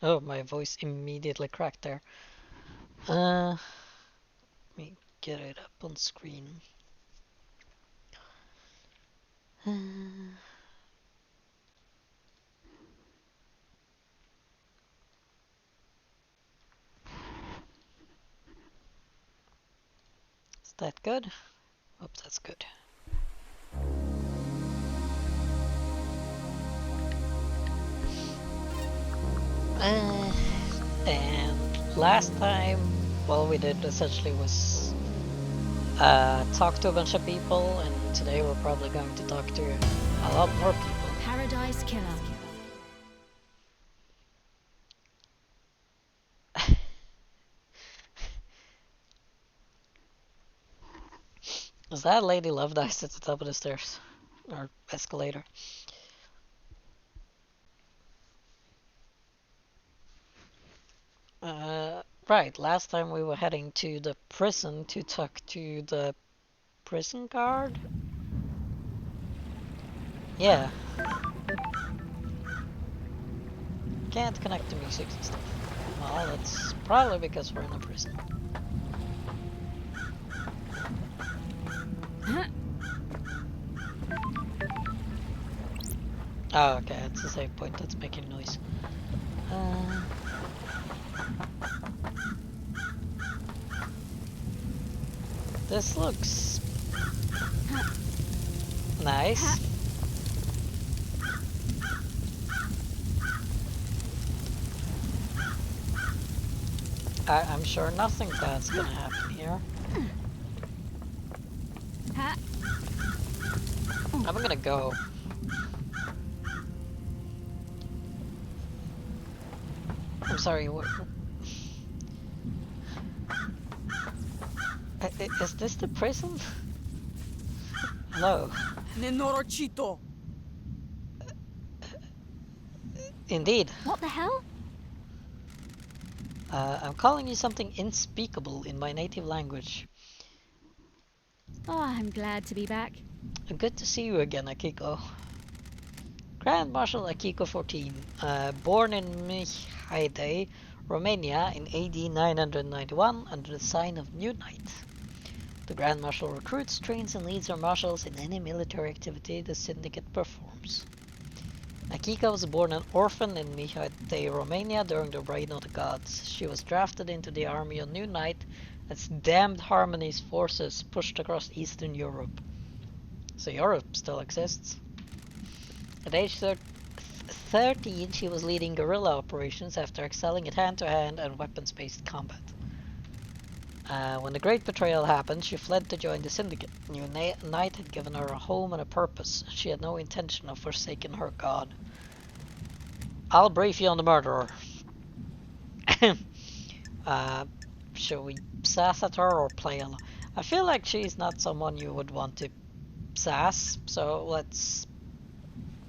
Oh, my voice immediately cracked there. Let me get it up on screen. Is that good? Hope that's good. And last time, all we did essentially was talk to a bunch of people, and today we're probably going to talk to a lot more people. Paradise Killer. Is that Lady Love Dice at the top of the stairs? Or escalator? Right, last time we were heading to the prison to talk to the prison guard? Yeah. Can't connect to music and stuff. Well, that's probably because we're in a prison. Oh, okay, it's the save point that's making noise. This looks nice. I'm sure nothing bad's gonna happen here. I'm gonna go. I'm sorry, is this the prison? Hello. Nenorocito. Indeed. What the hell? I'm calling you something unspeakable in my native language. Oh, I'm glad to be back. Good to see you again, Akiko. Grand Marshal Akiko 14, born in Mihai, Romania in AD 991 under the sign of New Knight. The Grand Marshal recruits, trains and leads her marshals in any military activity the Syndicate performs. Akiko was born an orphan in Mihai, Romania during the reign of the gods. She was drafted into the army of New Knight as Damned Harmony's forces pushed across Eastern Europe. So Europe still exists. At age 13, she was leading guerrilla operations after excelling at hand-to-hand and weapons-based combat. When the Great Betrayal happened, she fled to join the Syndicate. New Knight had given her a home and a purpose. She had no intention of forsaking her god. I'll brief you on the murderer. Should we sass at her or play along? I feel like she's not someone you would want to sass, so let's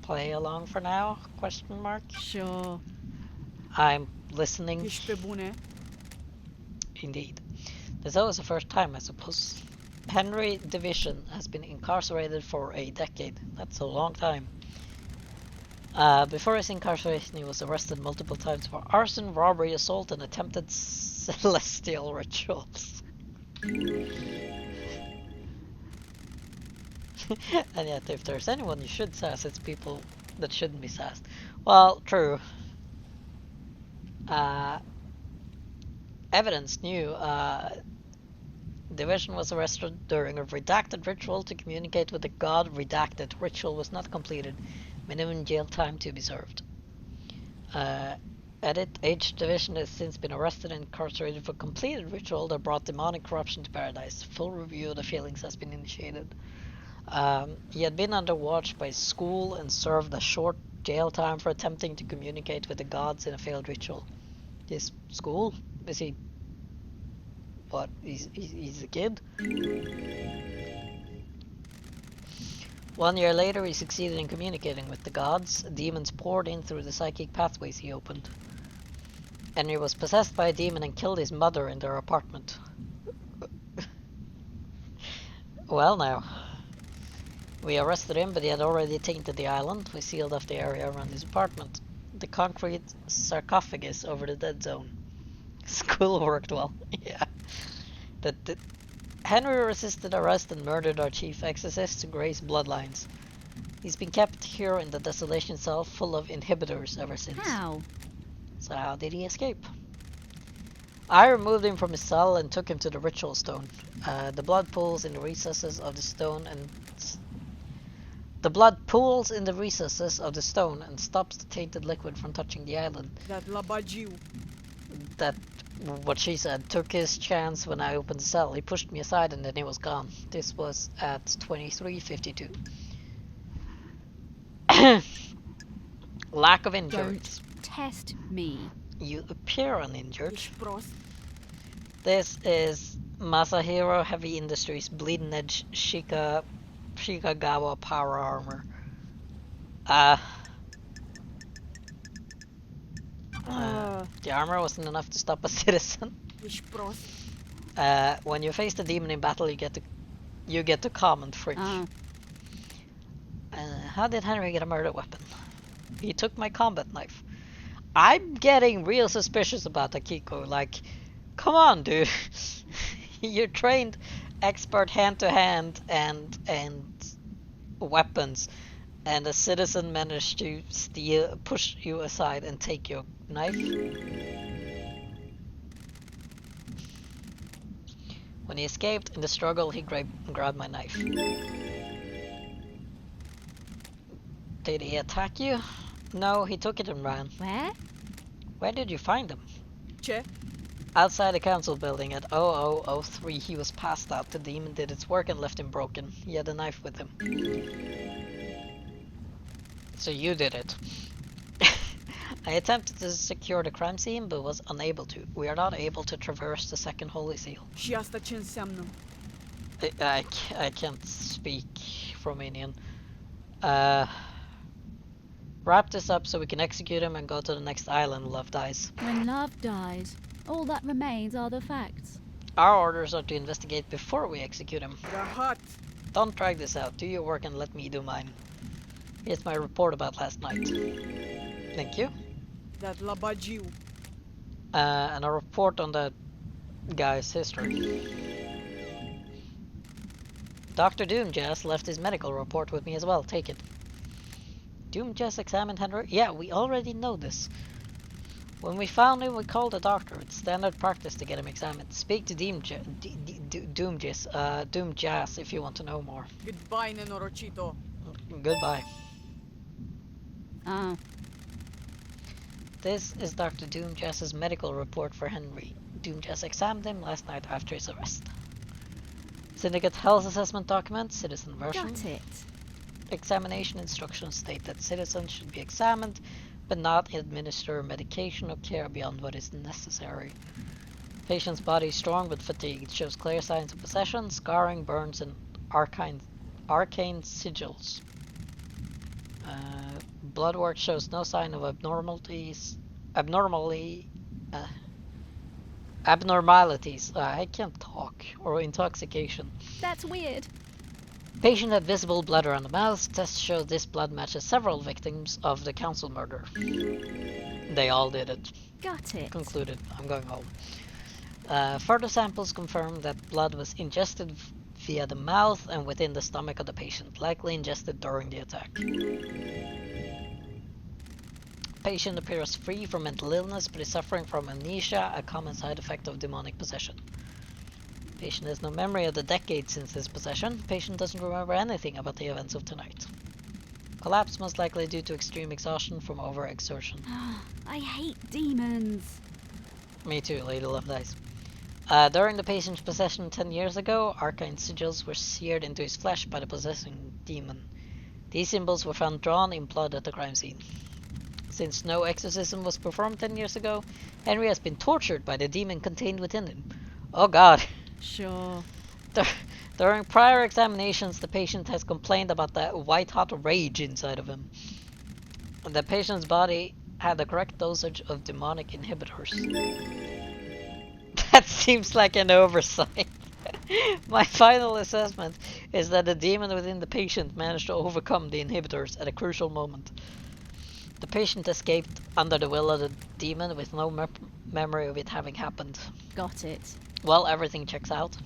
play along for now? Question mark. Sure. I'm listening. Ești pe bune? Indeed. There's always a first time, I suppose. Henry Division has been incarcerated for a decade. That's a long time. Before his incarceration, he was arrested multiple times for arson, robbery, assault, and attempted celestial rituals. And yet, if there's anyone you should sass, it's people that shouldn't be sassed. Well, true. Evidence new. Division was arrested during a redacted ritual to communicate with the god. Redacted ritual was not completed. Minimum jail time to be served. Edit. H. Division has since been arrested and incarcerated for completed ritual that brought demonic corruption to paradise. Full review of the feelings has been initiated. He had been under watch by school and served a short jail time for attempting to communicate with the gods in a failed ritual. This school? Is he... what? He's a kid? 1 year later, he succeeded in communicating with the gods. Demons poured in through the psychic pathways he opened. Henry was possessed by a demon and killed his mother in their apartment. Well now. We arrested him, but he had already tainted the island. We sealed off the area around his apartment. the concrete sarcophagus over the dead zone. School worked well. Yeah. That Henry resisted arrest and murdered our chief exorcist to grace bloodlines. He's been kept here in the desolation cell full of inhibitors ever since. How? So how did he escape? I removed him from his cell and took him to the ritual stone. The blood pools in the recesses of the stone and stops the tainted liquid from touching the island. That Labajiu. That, what she said, took his chance when I opened the cell. He pushed me aside and then he was gone. This was at 23:52. Lack of injuries. Don't test me. You appear uninjured. Ishpros. This is Masahiro Heavy Industries Bleeding Edge Shikagawa Power Armor. The armor wasn't enough to stop a citizen. Ishpros. When you face the demon in battle, you get to comment fridge. How did Henry get a murder weapon? He took my combat knife. I'm getting real suspicious about Akiko. Like, come on, dude. You're trained expert hand-to-hand and weapons, and a citizen managed to push you aside and take your knife. When he escaped in the struggle, he grabbed my knife. Did he attack you? No, he took it and ran. Where? Where did you find him? Che. Outside the council building at 0003, he was passed out. The demon did its work and left him broken. He had a knife with him. So you did it. I attempted to secure the crime scene, but was unable to. We are not able to traverse the second holy seal. Și asta ce înseamnă? I can't speak Romanian. Wrap this up so we can execute him and go to the next island. Love dies. When love dies, all that remains are the facts. Our orders are to investigate before we execute him. Rahat. Don't drag this out. Do your work and let me do mine. Here's my report about last night. Thank you. That Labajiu. And a report on that guy's history. Dr. Doomjazz left his medical report with me as well. Take it. Doomjazz examined Henry? Yeah, we already know this. When we found him, we called a doctor. It's standard practice to get him examined. Speak to Doomjazz if you want to know more. Goodbye, nenorocito. Goodbye. Ah, This is Dr. Doomjazz's medical report for Henry. Doomjazz examined him last night after his arrest. Syndicate health assessment document, citizen version. got it. Examination instructions state that citizens should be examined, but not administer medication or care beyond what is necessary. Patient's body is strong but fatigued. Shows clear signs of possession, scarring, burns, and arcane sigils. Blood work shows no sign of abnormalities. I can't talk. Or intoxication. That's weird. Patient had visible blood around the mouth. Tests show this blood matches several victims of the council murder. They all did it. Got it. Concluded. I'm going home. Further samples confirm that blood was ingested via the mouth and within the stomach of the patient, likely ingested during the attack. Patient appears free from mental illness but is suffering from amnesia, a common side effect of demonic possession. Patient has no memory of the decades since his possession. Patient doesn't remember anything about the events of tonight. Collapse most likely due to extreme exhaustion from overexertion. I hate demons. Me too, Lady Love dies. During the patient's possession 10 years ago, arcane sigils were seared into his flesh by the possessing demon. These symbols were found drawn in blood at the crime scene. Since no exorcism was performed 10 years ago, Henry has been tortured by the demon contained within him. Oh god. Sure. During prior examinations, the patient has complained about the white-hot rage inside of him. The patient's body had the correct dosage of demonic inhibitors. That seems like an oversight. My final assessment is that the demon within the patient managed to overcome the inhibitors at a crucial moment. The patient escaped under the will of the demon with no memory of it having happened. Got it. Well, everything checks out.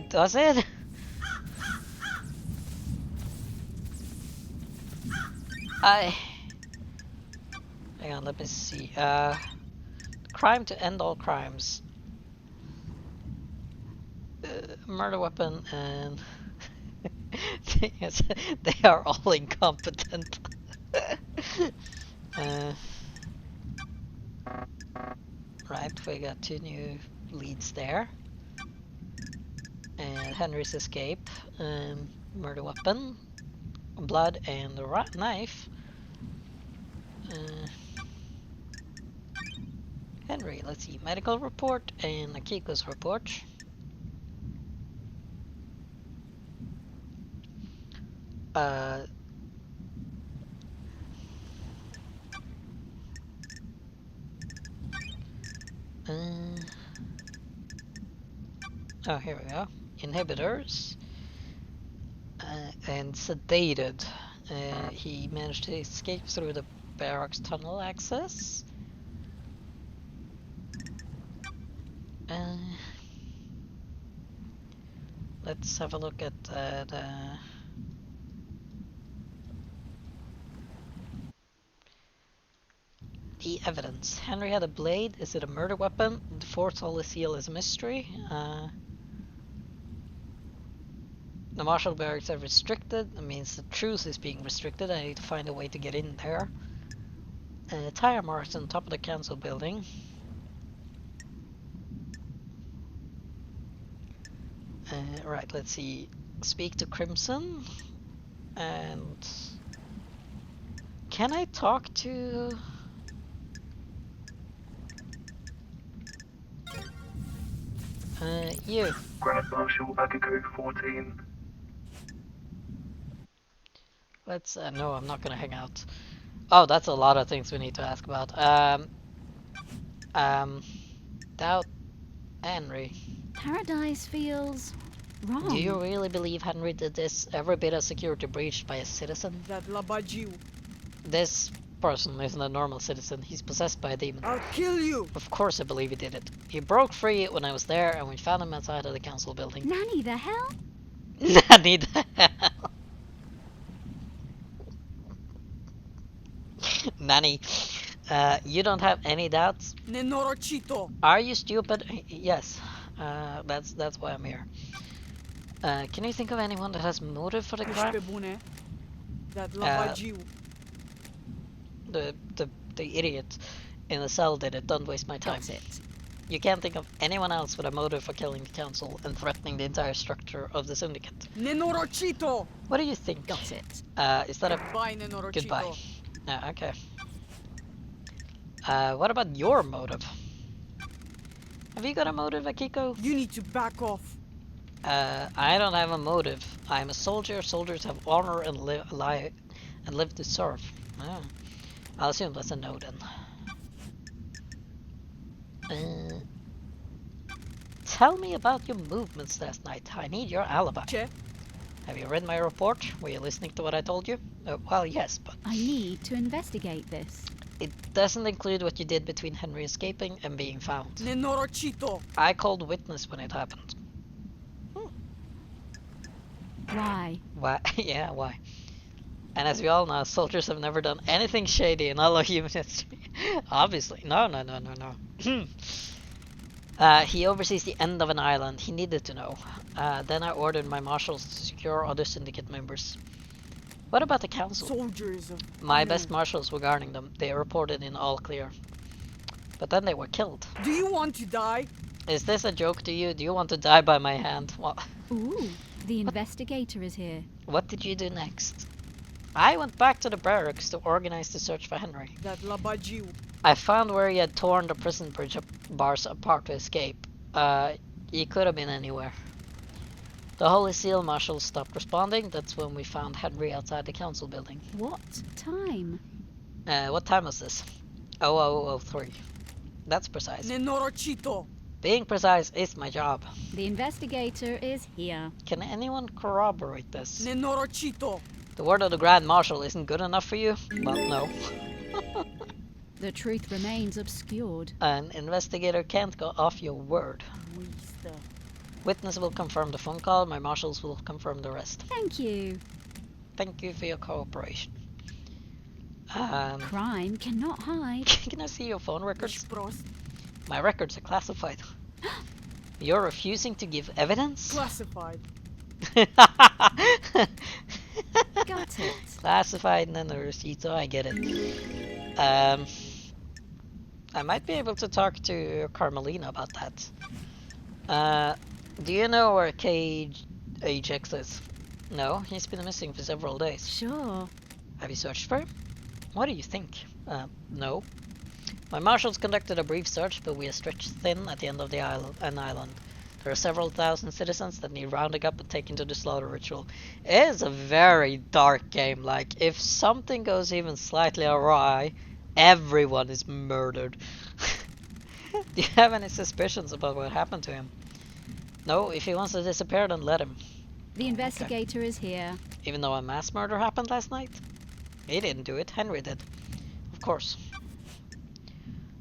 Does it? Hang on, let me see. Crime to end all crimes. Murder weapon and... they are all incompetent. Right, we got 2 new leads there. And Henry's escape, murder weapon, blood, and the knife. Henry, let's see, medical report and Akiko's report. Oh, here we go. Inhibitors. And sedated. He managed to escape through the barracks tunnel access. Let's have a look at the evidence. Henry had a blade. Is it a murder weapon? The Fort Holy Seal is a mystery. The Marshall barracks are restricted. That means the truth is being restricted. I need to find a way to get in there. Tire marks on top of the council building. Right, let's see. Speak to Crimson. And... can I talk to... you. Grand Marshal Akiko 14. Let's, no, I'm not gonna hang out. Oh, that's a lot of things we need to ask about. Doubt Henry. Paradise feels wrong. Do you really believe Henry did this? Every bit of security breached by a citizen? That Labajiu. This person isn't a normal citizen. He's possessed by a demon. I'll kill you! Of course I believe he did it. He broke free when I was there and we found him outside of the council building. Nanny, the hell? Nanny the hell. Nanny, you don't have any doubts? Nenorochito! Are you stupid? Yes. That's why I'm here. Can you think of anyone that has motive for the crime? Peshpebune. That Labajiu. The idiot in the cell did it. Don't waste my time. Got it. You can't think of anyone else with a motive for killing the council and threatening the entire structure of the syndicate. Nenorochito! What do you think? Got it. Is that a Goodbye, Nenorochito. goodbye? Okay. What about your motive? Have you got a motive, Akiko? You need to back off. I don't have a motive. I'm a soldier. Soldiers have honor and live to serve. Oh. I'll assume that's a no then. Tell me about your movements last night. I need your alibi. Che? Have you read my report? Were you listening to what I told you? Well, yes, but I need to investigate this. it doesn't include what you did between Henry escaping and being found. Nenorochito! I called witness when it happened. Why? Why? Yeah, why? And as we all know, soldiers have never done anything shady in all of human history. Obviously. No. He oversees the end of an island. He needed to know. Then I ordered my marshals to secure other syndicate members. What about the council? Soldiers of My honor. best marshals were guarding them. They reported in all clear. But then they were killed. Do you want to die? Is this a joke to you? Do you want to die by my hand? Ooh, the investigator is here. What did you do next? I went back to the barracks to organize the search for Henry. That Labajiu. I found where he had torn the prison bridge bars apart to escape. He could have been anywhere. The Holy Seal marshals stopped responding. That's when we found Henry outside the council building. What time? What time was this? 0003. That's precise. Nenorochito! Being precise is my job. The investigator is here. Can anyone corroborate this? Nenorochito! The word of the Grand Marshal isn't good enough for you? Well, no. The truth remains obscured. An investigator can't go off your word. Muista. Witness will confirm the phone call, my marshals will confirm the rest. Thank you. Thank you for your cooperation. Crime cannot hide. Can I see your phone records? Prost. My records are classified. You're refusing to give evidence? Classified. Got it. Classified and then the receipt, so I get it. I might be able to talk to Carmelina about that. Do you know where Cage Ajax is? No, he's been missing for several days. Sure. Have you searched for him? What do you think? No. My marshals conducted a brief search, but we are stretched thin at the end of the island. There are several thousand citizens that need rounding up and taken to the slaughter ritual. It is a very dark game. Like, if something goes even slightly awry, everyone is murdered. Do you have any suspicions about what happened to him? No, if he wants to disappear, then let him. The investigator is here. Even though a mass murder happened last night? He didn't do it, Henry did. Of course.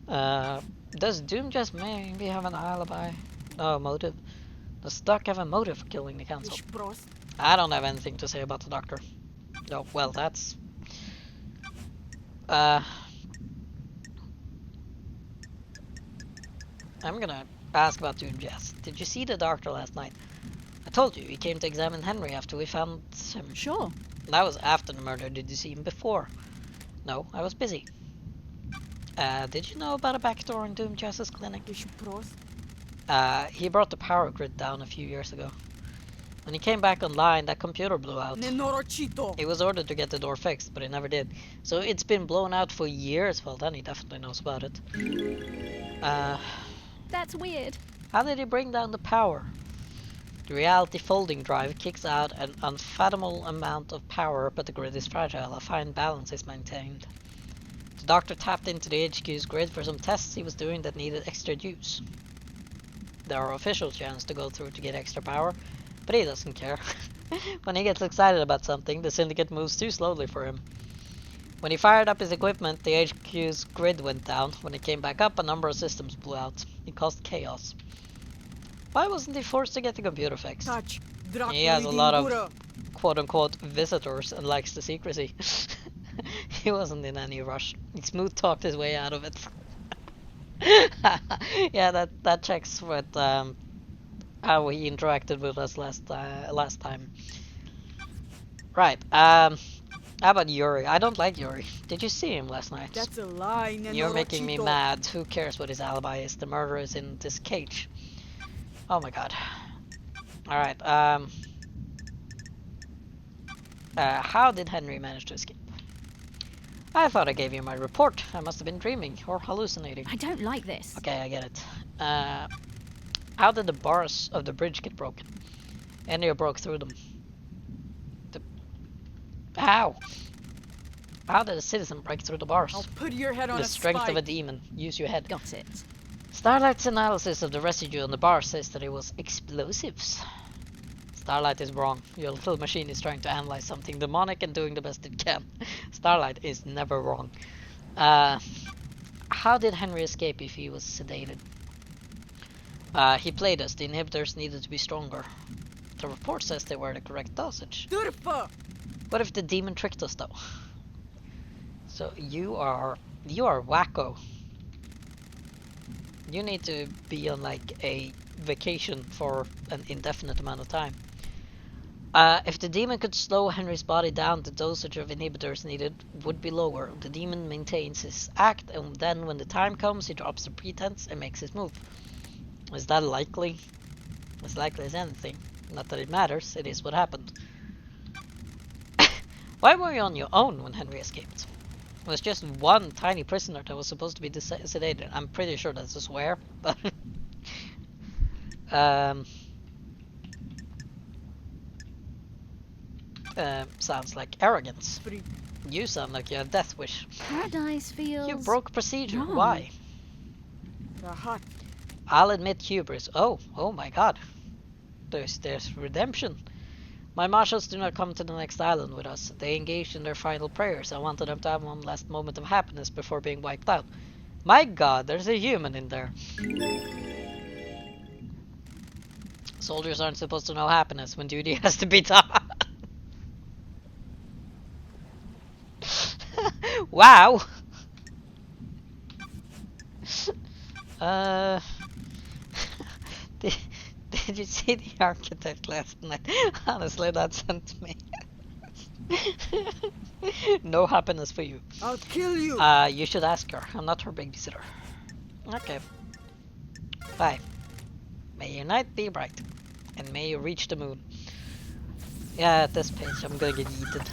Does Doom just maybe have an alibi? No, motive. Does Doc have a motive for killing the council? Prost. I don't have anything to say about the doctor. No, well, that's... I'm gonna ask about Doom Jess. Did you see the doctor last night? I told you, he came to examine Henry after we found him. Sure. That was after the murder. Did you see him before? No, I was busy. Did you know about a backdoor in Doom Jess's clinic? Prost. He brought the power grid down a few years ago. When he came back online, that computer blew out. Nenorochito. He was ordered to get the door fixed, but he never did. So it's been blown out for years. Well, then he definitely knows about it. That's weird. How did he bring down the power? The reality folding drive kicks out an unfathomable amount of power, but the grid is fragile. A fine balance is maintained. The doctor tapped into the HQ's grid for some tests he was doing that needed extra juice. There are official channels to go through to get extra power, but he doesn't care. When he gets excited about something, the syndicate moves too slowly for him. When he fired up his equipment, the HQ's grid went down. When it came back up, a number of systems blew out. It caused chaos. Why wasn't he forced to get the computer fixed? Touch. He has a lot of quote-unquote visitors and likes the secrecy. He wasn't in any rush. He smooth-talked his way out of it. Yeah, that checks with how he interacted with us last time. Right. How about Yuri? I don't like Yuri. Did you see him last night? That's a lie. You're making me mad. Who cares what his alibi is? The murderer is in this cage. Oh my god. Alright, how did Henry manage to escape? I thought I gave you my report. I must have been dreaming or hallucinating. I don't like this. Okay, I get it. How did the bars of the bridge get broken? Enio broke through them. How? How did a citizen break through the bars? I'll put your head on The a strength spike. of a demon. Use your head. Got it. Starlight's analysis of the residue on the bar says that it was explosives. Starlight is wrong. Your little machine is trying to analyze something demonic and doing the best it can. Starlight is never wrong. How did Henry escape if he was sedated? He played us. The inhibitors needed to be stronger. The report says they were the correct dosage. Durfa. What if the demon tricked us though? So you are wacko. You need to be on like a vacation for an indefinite amount of time. If the demon could slow Henry's body down, the dosage of inhibitors needed would be lower. The demon maintains his act, and then when the time comes, he drops the pretense and makes his move. Is that likely? As likely as anything. Not that it matters, it is what happened. Why were you on your own when Henry escaped? It was just one tiny prisoner that was supposed to be sedated. I'm pretty sure that's a swear, but sounds like arrogance. You sound like you have death wish. Paradise feels... You broke procedure. wrong. Why? Rahat. I'll admit hubris. Oh my god. There's redemption. My marshals do not come to the next island with us. They engaged in their final prayers. I wanted them to have one last moment of happiness before being wiped out. My god, there's a human in there. Soldiers aren't supposed to know happiness when duty has to be done. Wow. Did, did you see the architect last night? Honestly, that sent me. No happiness for you. I'll kill you. You should ask her. I'm not her babysitter. Okay. Bye. May your night be bright, and may you reach the moon. Yeah, at this page I'm gonna get yeeted.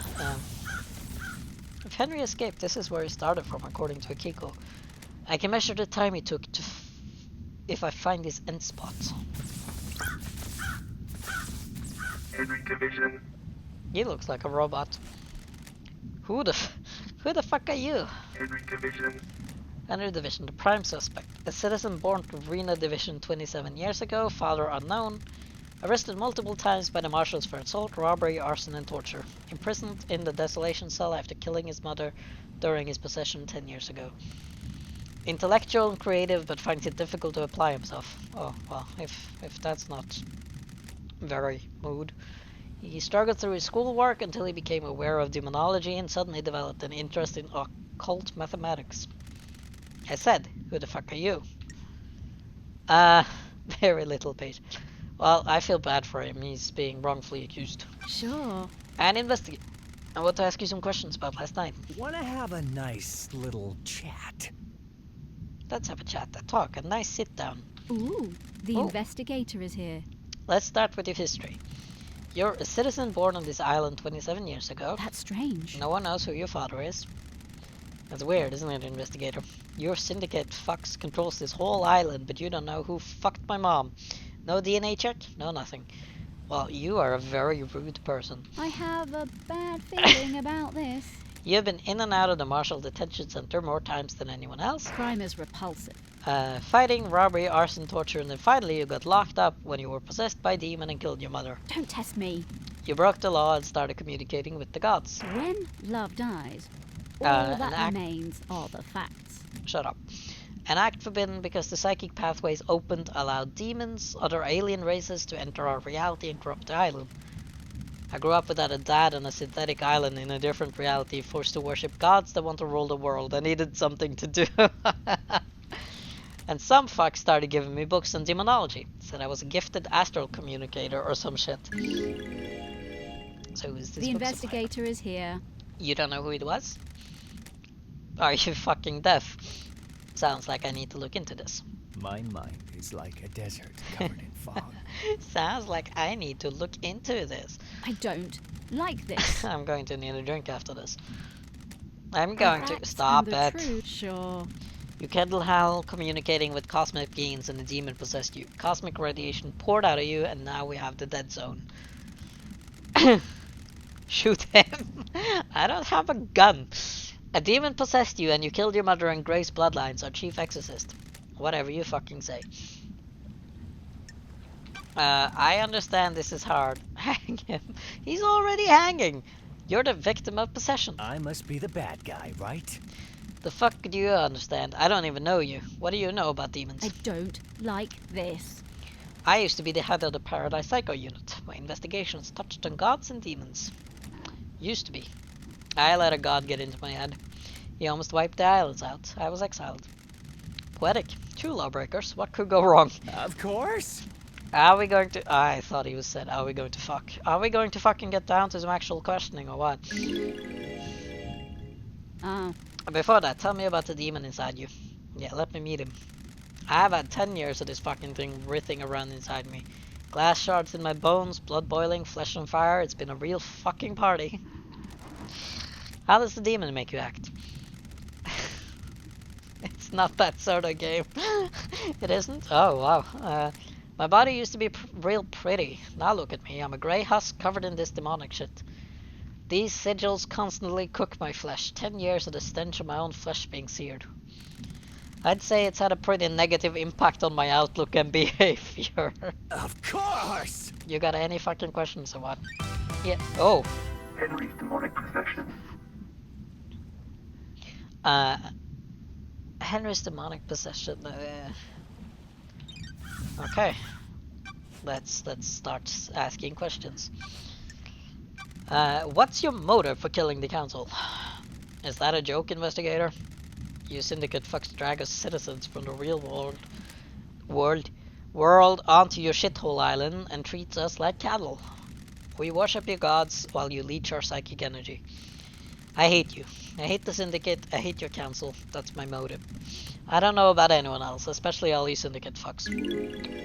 If Henry escaped, this is where he started from, according to Akiko. I can measure the time he took to if I find his end spot. Henry Division. He looks like a robot. Who the fuck are you? Henry Division. Henry Division, the prime suspect. A citizen born to Rena Division 27 years ago, father unknown. Arrested multiple times by the marshals for assault, robbery, arson and torture. Imprisoned in the desolation cell after killing his mother during his possession 10 years ago. Intellectual and creative, but finds it difficult to apply himself. Oh, well, if that's not very mood. He struggled through his schoolwork until he became aware of demonology and suddenly developed an interest in occult mathematics. I said, who the fuck are you? Very little page. Well, I feel bad for him. He's being wrongfully accused. Sure. And investigate. I want to ask you some questions about last night. Wanna have a nice little chat? Let's have a chat, a talk, a nice sit down. Ooh, the Oh. investigator is here. Let's start with your history. You're a citizen born on this island 27 years ago. That's strange. No one knows who your father is. That's weird, isn't it, investigator? Your syndicate fucks controls this whole island, but you don't know who fucked my mom. No DNA check? No nothing. Well, you are a very rude person. I have a bad feeling about this. You've been in and out of the Marshall Detention Center more times than anyone else. Crime is repulsive. Fighting, robbery, arson, torture, and then finally you got locked up when you were possessed by a demon and killed your mother. Don't test me. You broke the law and started communicating with the gods. When love dies, all An that act- remains are the facts. Shut up. An act forbidden because the psychic pathways opened allowed demons, other alien races to enter our reality and corrupt the island. I grew up without a dad on a synthetic island in a different reality, forced to worship gods that want to rule the world. I needed something to do. And some fuck started giving me books on demonology. Said I was a gifted astral communicator or some shit. So who's this The book investigator is here. supplier? You don't know who it was? Are you fucking deaf? Sounds like I need to look into this. My mind is like a desert covered in fog. Sounds like I need to look into this. I don't like this. I'm going to need a drink after this. I'm going to Facts stop and the it. truth. Sure. You kindled hell, communicating with cosmic beings, and the demon possessed you. Cosmic radiation poured out of you, and now we have the dead zone. Shoot him. I don't have a gun. A demon possessed you, and you killed your mother and Grace Bloodlines, our chief exorcist. Whatever you fucking say. I understand this is hard. Hang him. He's already hanging. You're the victim of possession. I must be the bad guy, right? The fuck do you understand? I don't even know you. What do you know about demons? I don't like this. I used to be the head of the Paradise Psycho unit. My investigations touched on gods and demons. Used to be. I let a god get into my head. He almost wiped the islands out. I was exiled. Poetic. Two lawbreakers. What could go wrong? Of course. Are we going to... I thought he was said, are we going to fuck? Are we going to fucking get down to some actual questioning or what? Oh, Before that, tell me about the demon inside you. Yeah, let me meet him. I've had 10 years of this fucking thing writhing around inside me. Glass shards in my bones, blood boiling, flesh on fire. It's been a real fucking party. How does the demon make you act? It's not that sort of game. It isn't? Oh, wow. My body used to be real pretty. Now look at me. I'm a grey husk covered in this demonic shit. These sigils constantly cook my flesh. 10 years of the stench of my own flesh being seared. I'd say it's had a pretty negative impact on my outlook and behavior. Of course. You got any fucking questions or what? Yeah. Oh. Henry's demonic possession. Henry's demonic possession. Okay. Let's start asking questions. What's your motive for killing the council? Is that a joke, investigator? You syndicate fucks drag us citizens from the real world onto your shithole island and treats us like cattle. We worship your gods while you leech our psychic energy. I hate you. I hate the syndicate. I hate your council. That's my motive. I don't know about anyone else, especially all you syndicate fucks.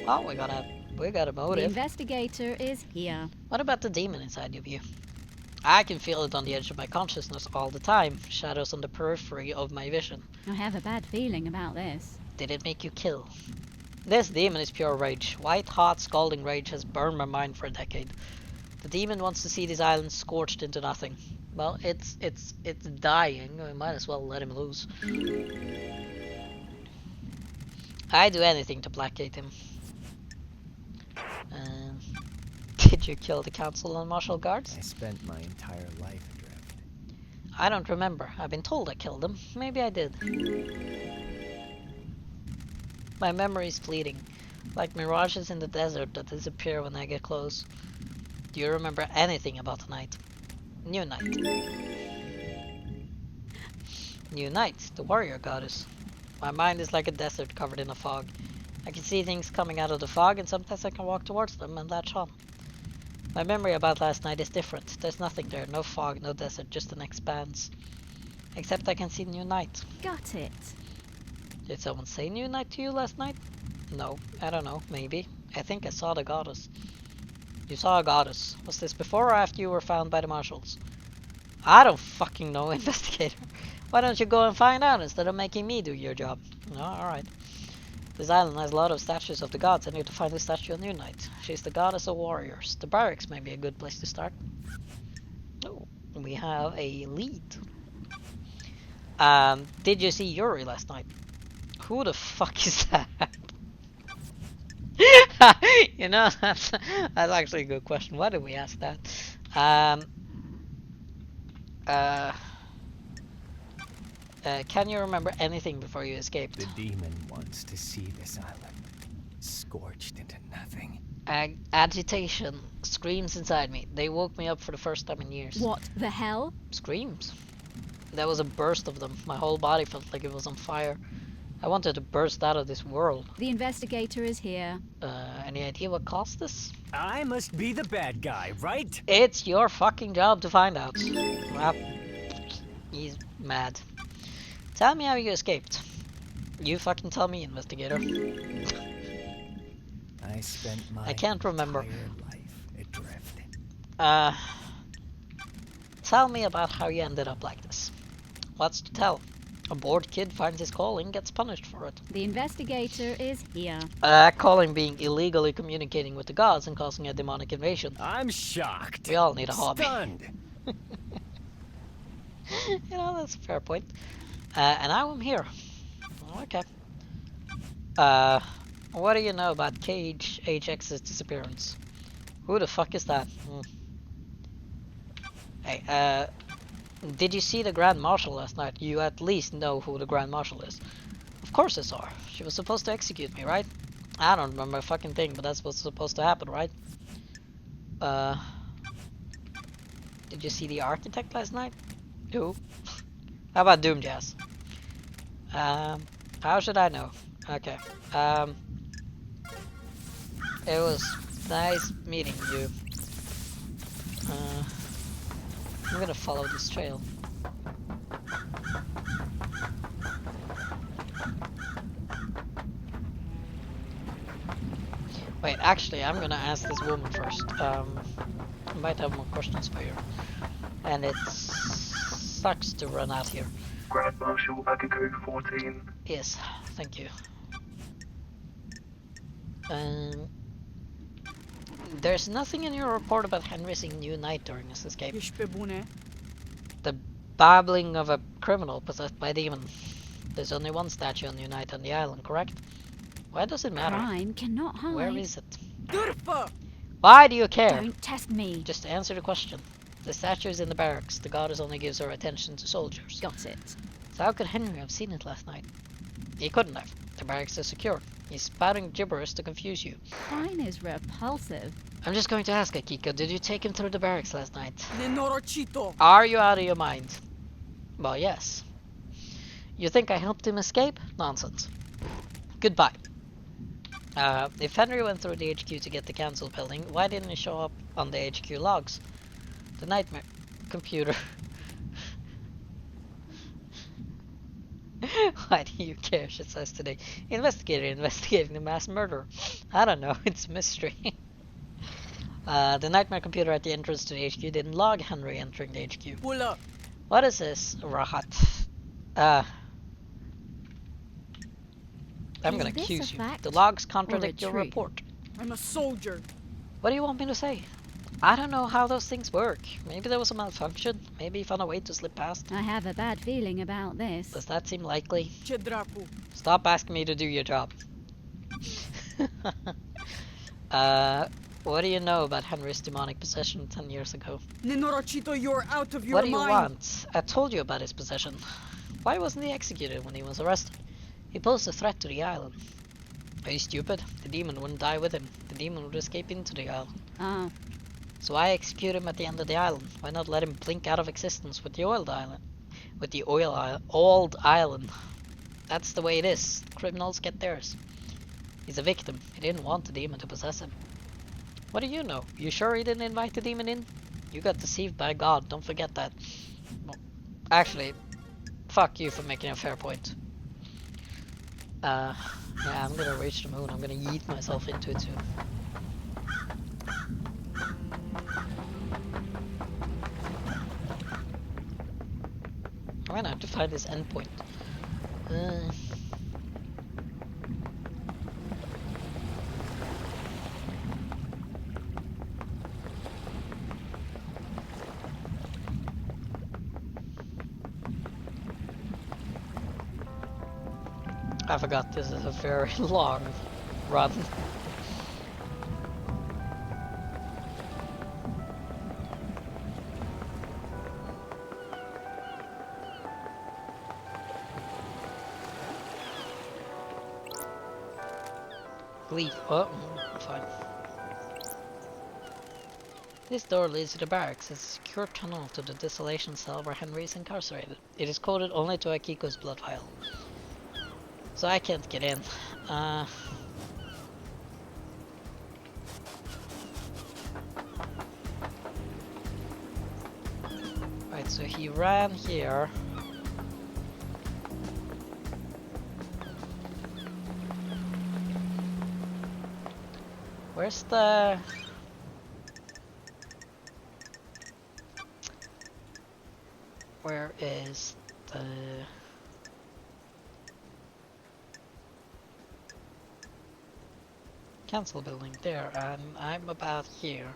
Oh, we got a The motive. investigator is here. What about the demon inside of you? I can feel it on the edge of my consciousness all the time. Shadows on the periphery of my vision. I have a bad feeling about this. Did it make you kill? This demon is pure rage. White hot scalding rage has burned my mind for a decade. The demon wants to see this island scorched into nothing. Well, it's dying. We might as well let him loose. I'd do anything to placate him. Did you kill the council and martial guards? I spent my entire life adrift. I don't remember. I've been told I killed them. Maybe I did. My memory's fleeting, like mirages in the desert that disappear when I get close. Do you remember anything about the night? New Night. New Night, the warrior goddess. My mind is like a desert covered in a fog. I can see things coming out of the fog, and sometimes I can walk towards them and latch on. My memory about last night is different. There's nothing there, no fog, no desert, just an expanse. Except I can see New Night. Got it. Did someone say New Night to you last night? No, I don't know, maybe. I think I saw the goddess. You saw a goddess. Was this before or after you were found by the marshals? I don't fucking know, investigator. Why don't you go and find out instead of making me do your job? Oh, alright. This island has a lot of statues of the gods. I need to find the statue of New Night. She's the goddess of warriors. The barracks may be a good place to start. Oh, we have a lead. Did you see Yuri last night? Who the fuck is that? You know, that's actually a good question. Why did we ask that? Can you remember anything before you escaped? The demon wants to see this island scorched into nothing. Agitation. Screams inside me. They woke me up for the first time in years. What the hell? Screams. There was a burst of them. My whole body felt like it was on fire. I wanted to burst out of this world. The investigator is here. Any idea what caused this? I must be the bad guy, right? It's your fucking job to find out. Well, he's mad. Tell me how you escaped. You fucking tell me, investigator. I spent my I can't remember. entire life adrift. Tell me about how you ended up like this. What's to tell? A bored kid finds his calling, gets punished for it. The investigator is here. Calling being illegally communicating with the gods and causing a demonic invasion. I'm shocked. We all need a hobby. Stunned. You know, that's a fair point. And now I'm here. Okay. What do you know about Cage HX's disappearance? Who the fuck is that? Hey, did you see the Grand Marshal last night? You at least know who the Grand Marshal is. Of course I saw her. She was supposed to execute me, right? I don't remember a fucking thing, but that's what's supposed to happen, right? Did you see the Architect last night? Who? How about Doom Jazz? How should I know? Okay. It was nice meeting you. I'm gonna follow this trail. Wait, actually, I'm gonna ask this woman first. I might have more questions for you. And it sucks to run out here. Grand Marshal Akiko 14. Yes, thank you. There's nothing in your report about Henry seeing New Night during his escape. Ești pe bune? The babbling of a criminal possessed by a demon. There's only one statue on New Night on the island, correct? Why does it matter? Crime cannot hide. Where is it? Dârfă! Why do you care? Don't test me. Just answer the question. The statue is in the barracks. The goddess only gives her attention to soldiers. Got it. So how could Henry have seen it last night? He couldn't have. The barracks is secure. He's spouting gibberish to confuse you. Fine is repulsive. I'm just going to ask Akiko, did you take him through the barracks last night? Nenorochito. Are you out of your mind? Well, yes. You think I helped him escape? Nonsense. Goodbye. If Henry went through the HQ to get the council building, why didn't he show up on the HQ logs? The nightmare computer. Why do you care? She says today. Investigator investigating the mass murder. I don't know. It's a mystery. The nightmare computer at the entrance to the HQ didn't log Henry entering the HQ. Pull up. What is this, Rahat? I'm Is gonna this accuse a you. fact The logs or a contradict your truth? report. I'm a soldier. What do you want me to say? I don't know how those things work. Maybe there was a malfunction. Maybe he found a way to slip past. I have a bad feeling about this. Does that seem likely? Chedrapu. Stop asking me to do your job. What do you know about Henry's demonic possession 10 years ago? Nenorochito, you're out of your What do mind. you want? I told you about his possession. Why wasn't he executed when he was arrested? He posed a threat to the island. Are you stupid? The demon wouldn't die with him. The demon would escape into the island. Oh, So I execute him at the end of the island. Why not let him blink out of existence with the old island? With the old island. That's the way it is. Criminals get theirs. He's a victim. He didn't want the demon to possess him. What do you know? You sure he didn't invite the demon in? You got deceived by God. Don't forget that. Well, actually, fuck you for making a fair point. Yeah, I'm gonna reach the moon. I'm gonna yeet myself into it too. I'm gonna have to find this endpoint. I forgot this is a very long run. Leave. Oh, fine. This door leads to the barracks. It's a secure tunnel to the desolation cell where Henry is incarcerated. It is coded only to Akiko's blood vial. So I can't get in. Right, so he ran here. Where's the... Where is the... Council building? There, and I'm about here.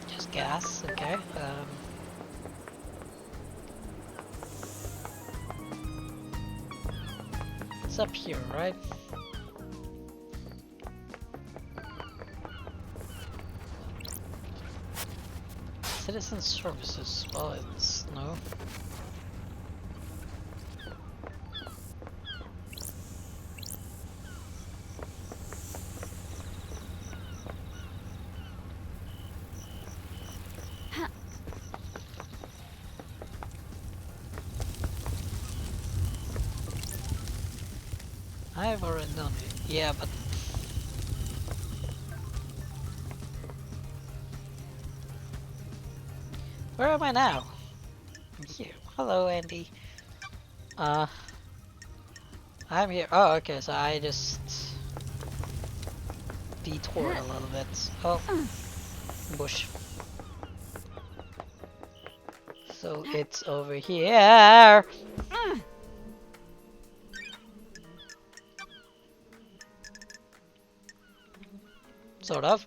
Just gas, okay. It's up here, right? Citizen services, well, it's no. I've already done it, yeah, but where am I now? I'm here. Hello, Andy. I'm here. Oh, okay, so I just detoured a little bit. Oh, bush. So it's over here. Sort of.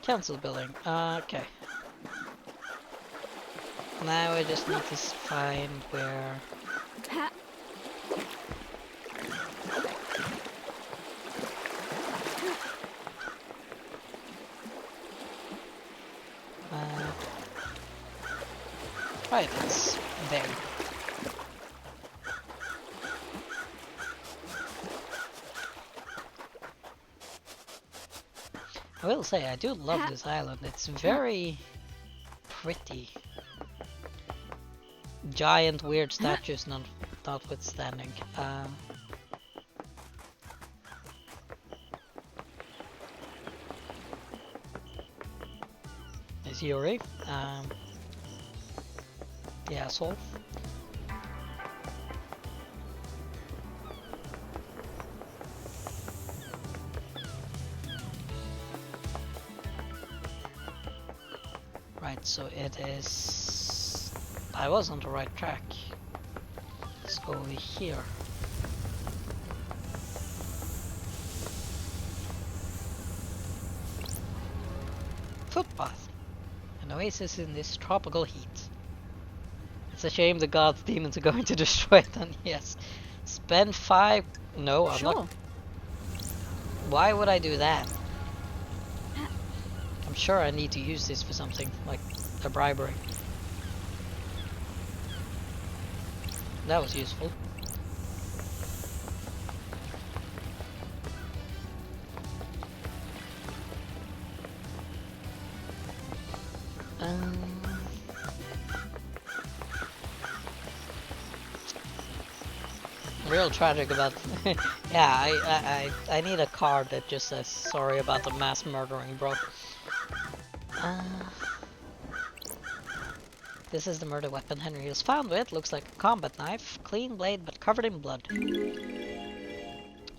Council building. Okay. Now I just need to find where. Ha! Right, it's there. I will say, I do love this island. It's very pretty. Giant weird statues notwithstanding. Is Yuri. The asshole. Right, so it is... I was on the right track. Let's go over here. Footpath. An oasis in this tropical heat. It's a shame the gods' demons are going to destroy it, then yes. Spend 5... No, I'm Sure. not... Why would I do that? I'm sure I need to use this for something, like a bribery. That was useful. Real tragic about yeah, I need a card that just says sorry about the mass murdering, bro. This is the murder weapon Henry was found with. Looks like a combat knife, clean blade but covered in blood.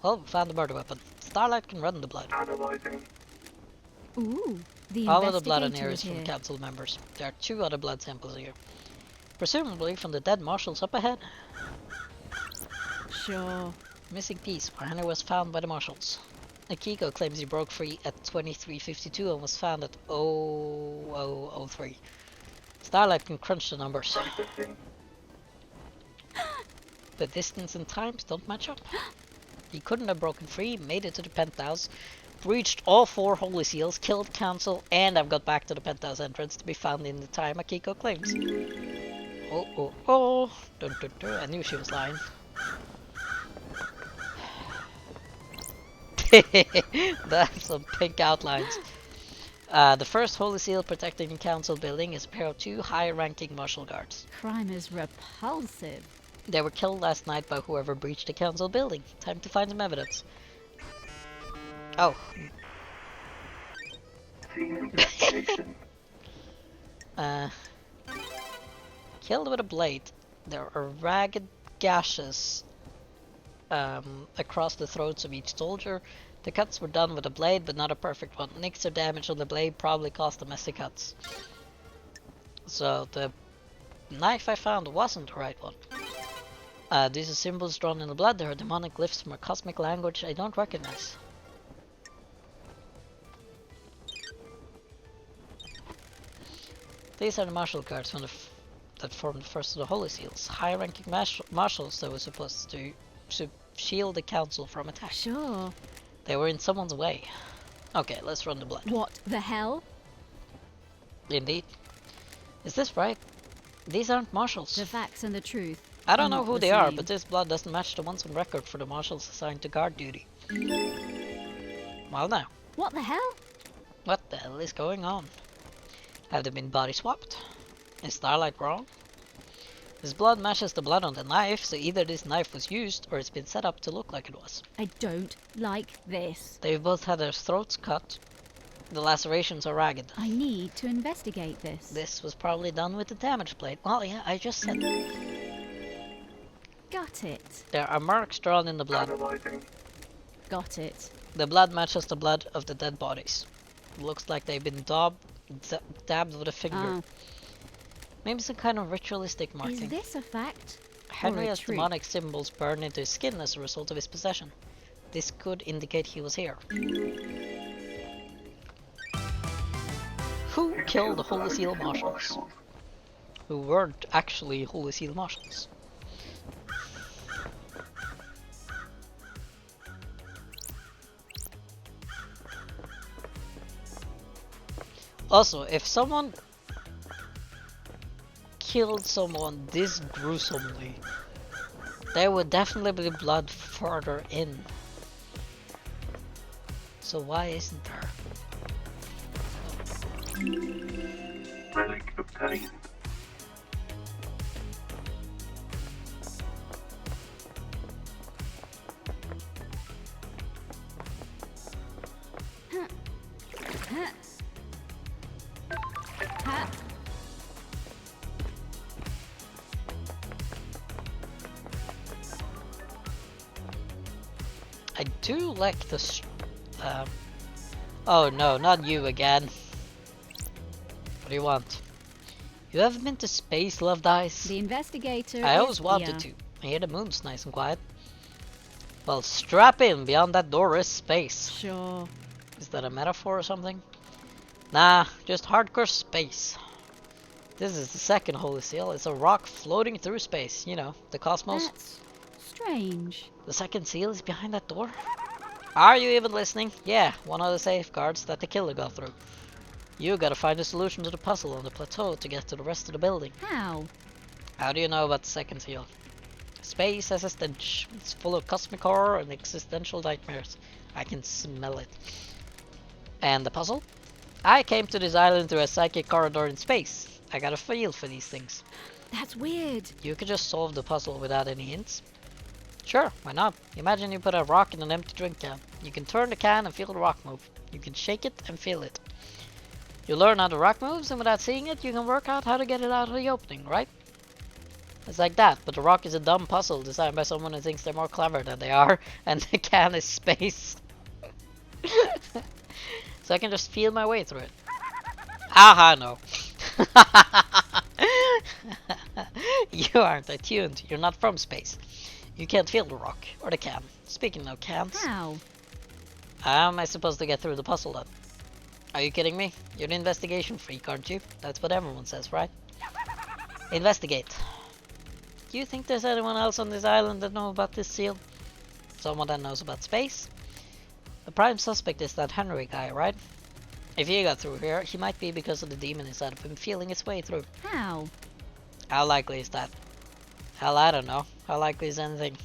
Well, we found the murder weapon. Starlight can run the blood. Analyzing. Ooh, the All of the blood in investigator here is is from here. council members. There are 2 other blood samples here. Presumably from the dead marshals up ahead. Sure. Missing piece where Henry was found by the marshals. Akiko claims he broke free at 23:52 and was found at 00:03. Starlight can crunch the numbers. Processing. The distance and times don't match up. He couldn't have broken free, made it to the penthouse, breached all 4 holy seals, killed council, and I've got back to the penthouse entrance to be found in the time Akiko claims. Oh. Dun, dun, dun. I knew she was lying. That's some pink outlines. The first holy seal protecting the council building is a pair of 2 high-ranking marshal guards. Crime is repulsive. They were killed last night by whoever breached the council building. Time to find some evidence. Oh. Scene investigation. Killed with a blade. There are ragged gashes across the throats of each soldier. The cuts were done with a blade, but not a perfect one. Nicks or damage on the blade probably caused domestic cuts. So the knife I found wasn't the right one. These are symbols drawn in the blood. They are demonic glyphs from a cosmic language I don't recognize. These are the marshal guards from that formed the first of the holy seals. High-ranking marshals that were supposed to shield the council from attack. Sure. They were in someone's way. Okay, let's run the blood. What the hell? Indeed. Is this right? These aren't marshals. The facts and the truth. I don't know not who the they are, same. but this blood doesn't match the ones on record for the marshals assigned to guard duty. Well now, What the hell? what the hell is going on? Have they been body swapped? Is Starlight wrong? This blood matches the blood on the knife, so either this knife was used or it's been set up to look like it was. I don't like this. They've both had their throats cut. The lacerations are ragged. I need to investigate this. This was probably done with the damage blade. Well, yeah, I just said that. Got it. There are marks drawn in the blood. Analyzing. Got it. The blood matches the blood of the dead bodies. Looks like they've been dabbed with a finger. Ah, Maybe some kind of ritualistic is marking. this a fact? Henry has tree. demonic symbols burned into his skin as a result of his possession. This could indicate he was here. Who killed the Holy Seal Marshals? Who weren't actually Holy Seal Marshals. Also, if someone killed someone this gruesomely, there would definitely be blood further in. So why isn't there? Relic obtained. Ha! I do like the oh no, not you again. What do you want? You haven't been to space, Love Dice? The investigator I is always wanted here. to. I hear the moon's nice and quiet. Well, strap in. Beyond that door is space. Sure. Is that a metaphor or something? Nah, just hardcore space. This is the second Holy Seal. It's a rock floating through space. You know, the cosmos. That's strange. The second seal is behind that door? Are you even listening? Yeah, one of the safeguards that the killer got through. You gotta find a solution to the puzzle on the plateau to get to the rest of the building. How? How do you know about the second seal? Space has a stench. It's full of cosmic horror and existential nightmares. I can smell it. And the puzzle? I came to this island through a psychic corridor in space. I got a feel for these things. That's weird. You could just solve the puzzle without any hints. Sure, why not? Imagine you put a rock in an empty drink can. You can turn the can and feel the rock move. You can shake it and feel it. You learn how the rock moves, and without seeing it, you can work out how to get it out of the opening, right? It's like that, but the rock is a dumb puzzle designed by someone who thinks they're more clever than they are, and the can is space. So I can just feel my way through it. Aha, no. You aren't attuned. You're not from space. You can't feel the rock, or the can. Speaking of cans, How? how am I supposed to get through the puzzle then? Are you kidding me? You're an investigation freak, aren't you? That's what everyone says, right? Investigate. Do you think there's anyone else on this island that knows about this seal? Someone that knows about space? The prime suspect is that Henry guy, right? If he got through here, he might be because of the demon inside of him feeling its way through. How? How likely is that? Hell, I don't know. How likely is anything?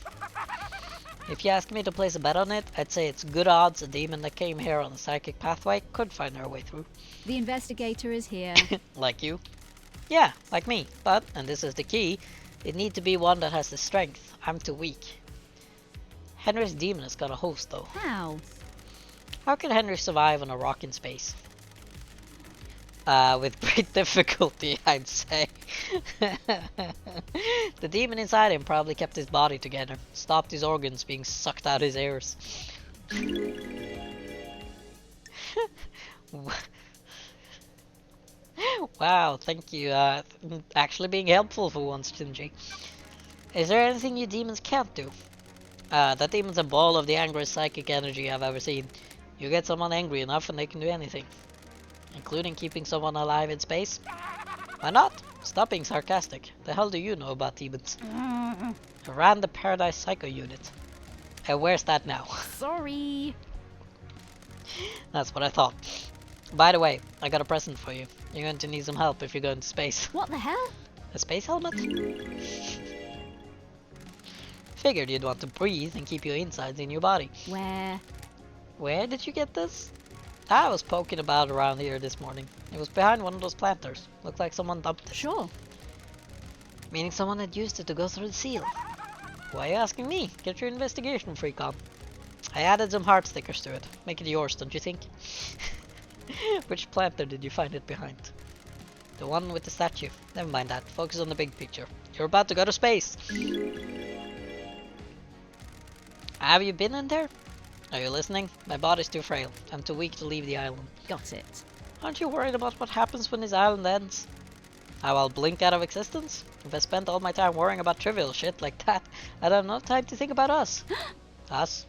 If you ask me to place a bet on it, I'd say it's good odds a demon that came here on a psychic pathway could find their way through. The investigator is here. Like you? Yeah, like me. But, and this is the key, it need to be one that has the strength. I'm too weak. Henry's demon has got a host though. How? How can Henry survive on a rock in space? With great difficulty, I'd say. The demon inside him probably kept his body together, stopped his organs being sucked out his ears. Wow, thank you. Actually being helpful for once, Shinji. Is there anything you demons can't do? That demon's a ball of the angriest psychic energy I've ever seen. You get someone angry enough and they can do anything. Including keeping someone alive in space? Why not? Stop being sarcastic. The hell do you know about demons? I ran the Paradise Psycho unit. Where's that now? Sorry. That's what I thought. By the way, I got a present for you. You're going to need some help if you go into space. What the hell? A space helmet? Figured you'd want to breathe and keep your insides in your body. Where? Where did you get this? I was poking about around here this morning. It was behind one of those planters. Looked like someone dumped it. Sure. Meaning someone had used it to go through the seal. Why are you asking me? Get your investigation freak on. I added some heart stickers to it. Make it yours, don't you think? Which planter did you find it behind? The one with the statue. Never mind that. Focus on the big picture. You're about to go to space. Have you been in there? Are you listening? My body's too frail. I'm too weak to leave the island. Got it. Aren't you worried about what happens when this island ends? How I'll blink out of existence? If I spent all my time worrying about trivial shit like that, I'd have no time to think about us. Us?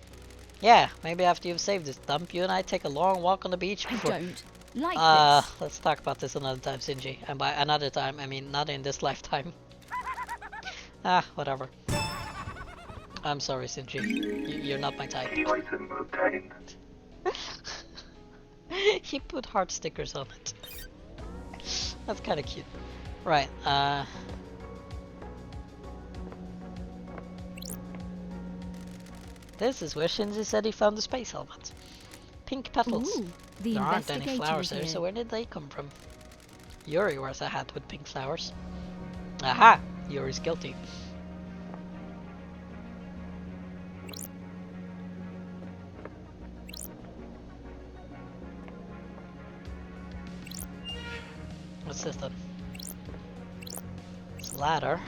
Yeah, maybe after you've saved this dump, you and I take a long walk on the beach I before... don't like this. Let's talk about this another time, Shinji. And by another time, I mean not in this lifetime. Whatever. I'm sorry, Shinji. You're not my type. Item obtained. He put heart stickers on it. That's kind of cute. Right, this is where Shinji said he found the space helmet. Pink petals. Ooh, the There aren't any investigator flowers is there, here. so where did they come from? Yuri wears a hat with pink flowers. Aha! Yuri's guilty. What's this then? It's a ladder.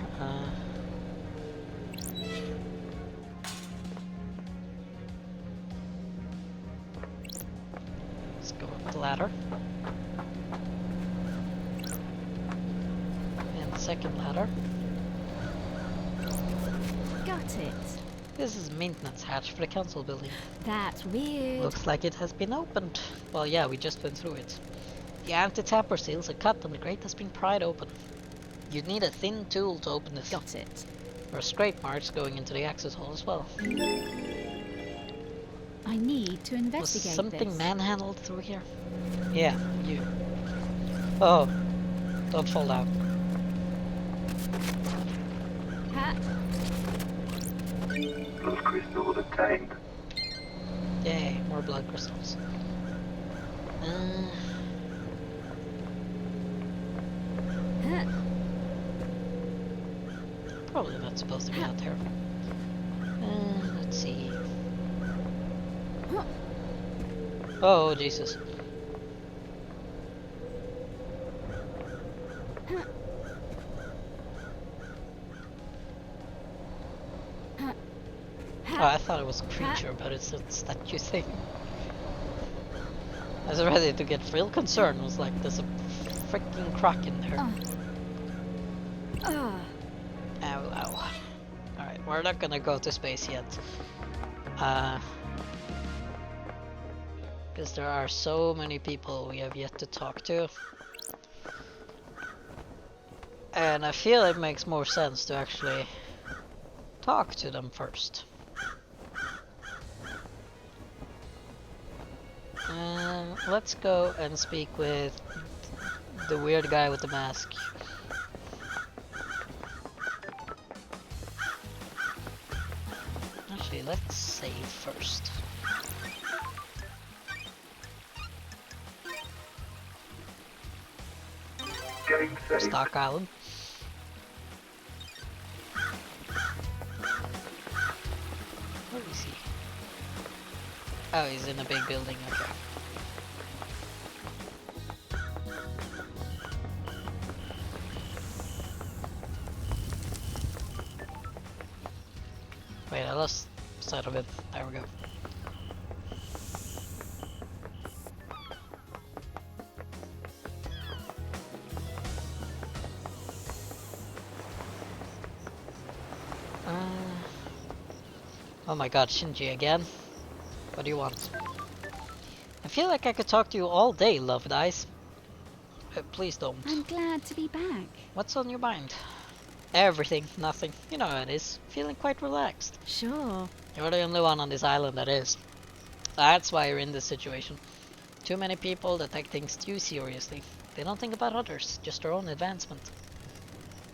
Let's go up the ladder. And the second ladder. Got it. This is a maintenance hatch for the council building. That's weird. Looks like it has been opened. Well, yeah, we just went through it. The anti-tamper seals are cut and the grate has been pried open. You'd need a thin tool to open this. Got it. There are scrape marks going into the access hole as well. I need to Was investigate something this. manhandled through here? Yeah, you. Oh, don't fall down. Ha! Blood crystal obtained. Yay, more blood crystals. Ha! Probably not supposed to be out there. Let's see. Huh. Oh, Jesus. Oh, I thought it was a creature, but it's a statue thing. I was ready to get real concerned. I was like, there's a freaking croc in there. Ah. Ow, ow. Alright, we're not gonna go to space yet. Because there are so many people we have yet to talk to. And I feel it makes more sense to actually talk to them first. Let's go and speak with the weird guy with the mask. Actually, let's save first. Game saved. Stock Island. Where is he? Oh, he's in a big building, okay. Wait, I lost sight of it. There we go. Oh my god, Shinji again? What do you want? I feel like I could talk to you all day, Loved Eyes. Please don't. I'm glad to be back. What's on your mind? Everything, nothing. You know how it is. Feeling quite relaxed. Sure. You're the only one on this island that is. That's why you're in this situation. Too many people that take things too seriously. They don't think about others, just their own advancement.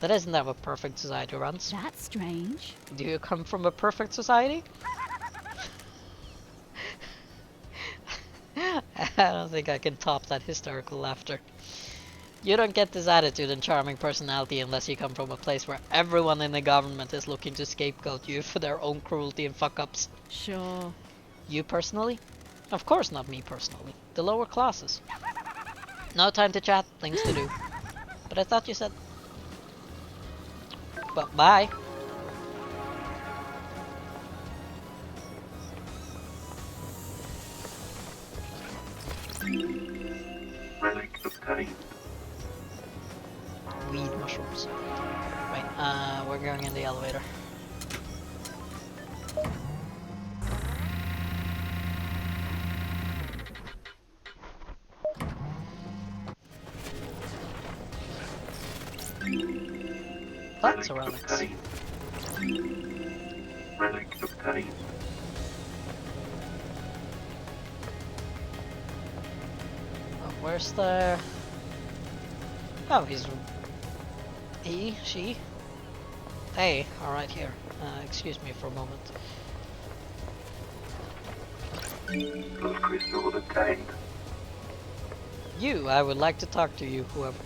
That isn't how a perfect society runs. That's strange. Do you come from a perfect society? I don't think I can top that hysterical laughter. You don't get this attitude and charming personality unless you come from a place where everyone in the government is looking to scapegoat you for their own cruelty and fuck-ups. Sure. You personally? Of course not me personally. The lower classes. No time to chat, things to do. But I thought you said... But bye. Relic obtained. We We're going in the elevator. That's a relic. obtained. Relic obtained. Oh, where's the... Oh, he's... He? She? Hey, alright here. Excuse me for a moment. Plus crystal obtained. You, I would like to talk to you, whoever.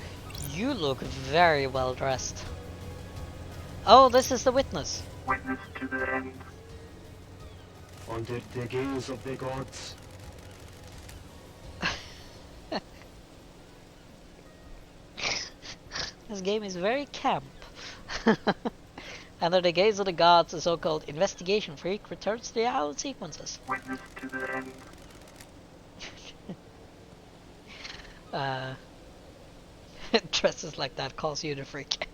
You look very well dressed. Oh, this is the witness. Witness to the end. Under the gaze of the gods. This game is very camp. Under the gaze of the gods, the so-called investigation freak returns to the island sequences. Witness to the end. Dresses like that calls you the freak.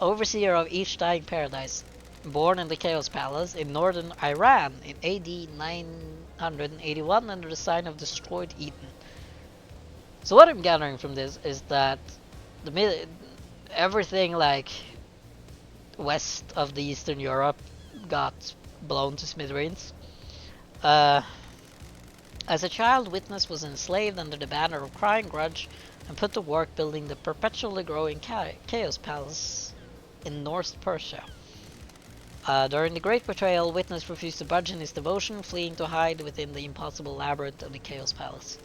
Overseer of each dying paradise, born in the Chaos Palace in northern Iran in AD 981 under the sign of destroyed Eden. So what I'm gathering from this is that everything like west of the Eastern Europe got blown to smithereens. As a child, Witness was enslaved under the banner of Crying Grudge and put to work building the perpetually growing Chaos Palace in North Persia. During the Great Betrayal, Witness refused to budge in his devotion, fleeing to hide within the impossible labyrinth of the Chaos Palace.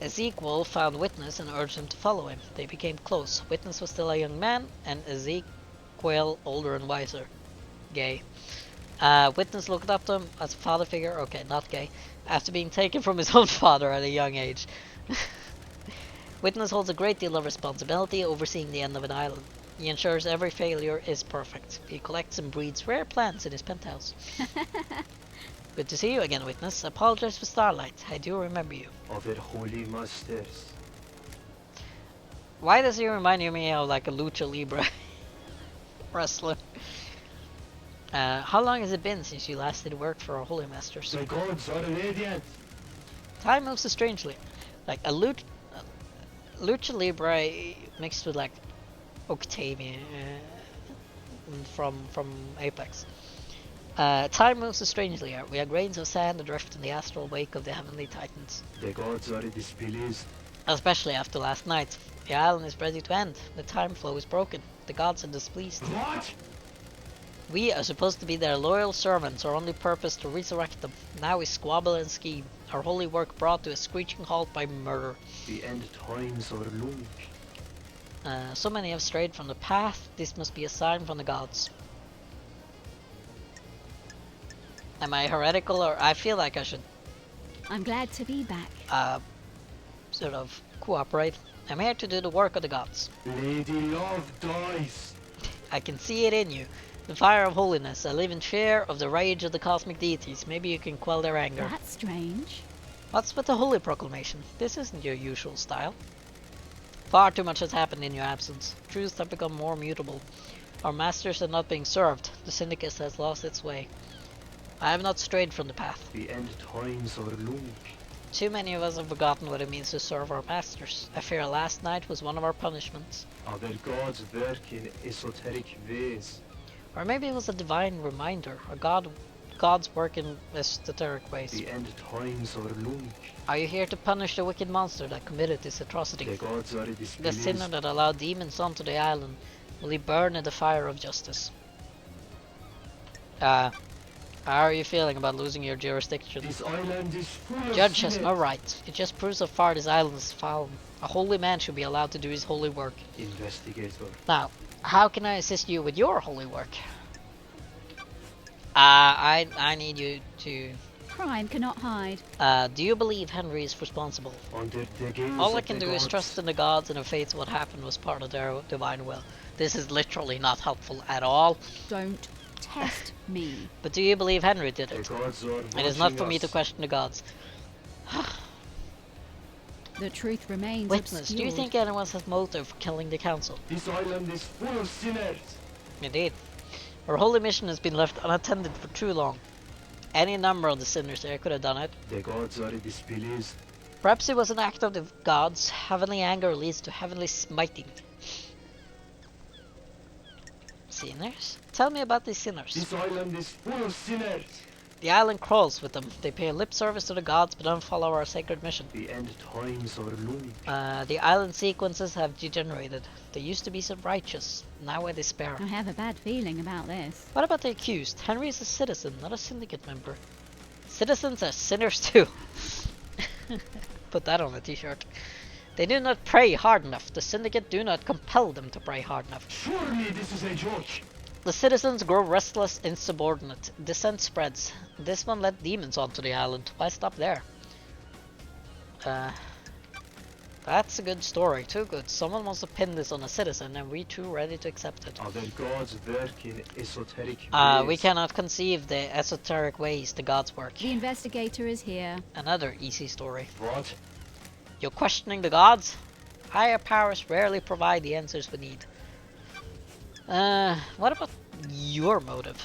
Ezekiel found Witness and urged him to follow him. They became close. Witness was still a young man, and Ezekiel older and wiser. Gay. Witness looked up to him as a father figure, okay, not gay, after being taken from his own father at a young age. Witness holds a great deal of responsibility overseeing the end of an island. He ensures every failure is perfect. He collects and breeds rare plants in his penthouse. Good to see you again, Witness. Apologize for Starlight. I do remember you. Of their holy masters. Why does he remind me of like a Lucha Libre wrestler? How long has it been since you last did work for our Holy Masters? The gods are radiant. Time moves so strangely. Like a Lucha Libre mixed with like Octavian from Apex. Time moves so strangely here. We are grains of sand adrift in the astral wake of the heavenly titans. The gods are displeased. Especially after last night. The island is ready to end. The time flow is broken. The gods are displeased. What? We are supposed to be their loyal servants, our only purpose to resurrect them. Now we squabble and scheme. Our holy work brought to a screeching halt by murder. The end times are looming. So many have strayed from the path. This must be a sign from the gods. Am I heretical, or I feel like I should I'm glad to be back. sort of cooperate? I'm here to do the work of the gods. Lady Love dies. I can see it in you. The fire of holiness. I live in fear of the rage of the cosmic deities. Maybe you can quell their anger. That's strange. What's with the holy proclamation? This isn't your usual style. Far too much has happened in your absence. Truths have become more mutable. Our masters are not being served. The Syndicus has lost its way. I have not strayed from the path. The end times are looming. Too many of us have forgotten what it means to serve our masters. I fear last night was one of our punishments. Our gods work in esoteric ways. Or maybe it was a divine reminder. Gods work in esoteric ways. The end times are looming. Are you here to punish the wicked monster that committed this atrocity? The gods are The displeased. sinner that allowed demons onto the island, will he burn in the fire of justice? How are you feeling about losing your jurisdiction? This island is full of Judge has sinners. no right. It just proves how far this island has fallen. A holy man should be allowed to do his holy work. Investigator. Now, how can I assist you with your holy work? I need you to... Crime cannot hide. do you believe Henry is responsible? Under the gaze All I of can the do is gods. trust in the gods and have faith what happened was part of their divine will. This is literally not helpful at all. Don't test me. But do you believe Henry did The it? gods are It is not watching for me to us. question the gods. The truth remains Witness, do you obscured. think anyone has motive for killing the council? This island is full of sinners. Indeed. Our holy mission has been left unattended for too long. Any number of the sinners there could have done it. The gods are displeased. Perhaps it was an act of the gods. Heavenly anger leads to heavenly smiting. Sinners? Tell me about these sinners. This island is full of sinners. The island crawls with them. They pay lip service to the gods but don't follow our sacred mission. The end times are looming. The island sequences have degenerated. They used to be so righteous. Now I despair. I have a bad feeling about this. What about the accused? Henry is a citizen, not a syndicate member. Citizens are sinners too. Put that on a t-shirt. They do not pray hard enough. The syndicate do not compel them to pray hard enough. Surely this is a joke. The citizens grow restless, insubordinate. Dissent spreads. This one let demons onto the island. Why stop there? That's a good story. Too good. Someone wants to pin this on a citizen and we too ready to accept it. Other gods work in esoteric We ways. cannot conceive the esoteric ways the gods work. The investigator is here. Another easy story. What? You're questioning the gods? Higher powers rarely provide the answers we need. What about your motive?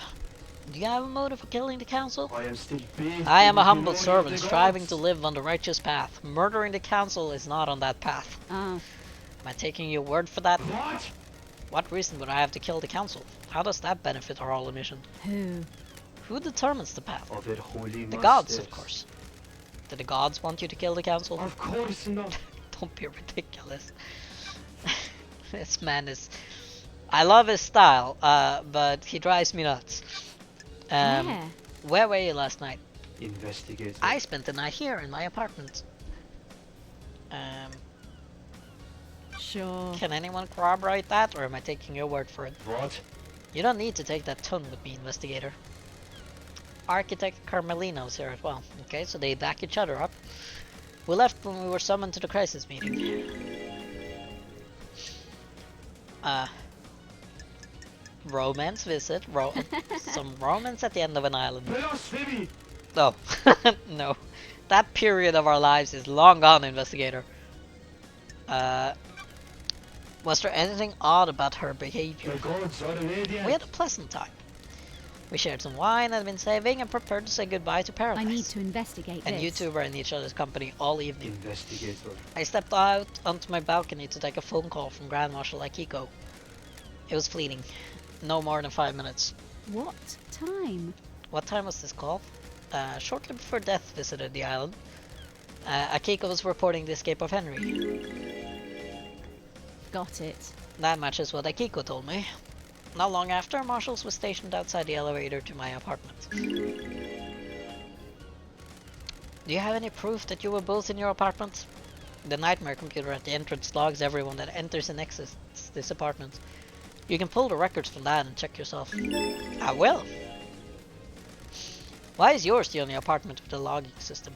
Do you have a motive for killing the council? I am still bathed I am in a the humble glory of servant, the striving gods. to live on the righteous path. Murdering the council is not on that path. Ah, Am I taking your word for that? What? What reason would I have to kill the council? How does that benefit our whole mission? who? Who determines the path? Other holy The gods, of masters. course. Do the gods want you to kill the council? Of course not. Don't be ridiculous. This man is... I love his style, but he drives me nuts. Where? Where were you last night? Investigator. I spent the night here in my apartment. Sure. Can anyone corroborate that, or am I taking your word for it? What? You don't need to take that tone with me, investigator. Architect Carmelino's here as well. Okay, so they back each other up. We left when we were summoned to the crisis meeting. Romance visit. Some romance at the end of an island. Blasphemy! No. No. That period of our lives is long gone, investigator. Was there anything odd about her behavior? The gods are radiant. We had a pleasant time. We shared some wine I'd been saving and prepared to say goodbye to paradise. I need to investigate And this. you two were in each other's company all evening. Investigator. I stepped out onto my balcony to take a phone call from Grand Marshal Akiko. It was fleeting. No more than 5 minutes. What time? What time was this call? Shortly before death visited the island. Akiko was reporting the escape of Henry. Got it. That matches what Akiko told me. Not long after, marshals were stationed outside the elevator to my apartment. Do you have any proof that you were both in your apartment? The nightmare computer at the entrance logs everyone that enters and exits this apartment. You can pull the records from that and check yourself. I will. Why is yours the only apartment with a logging system?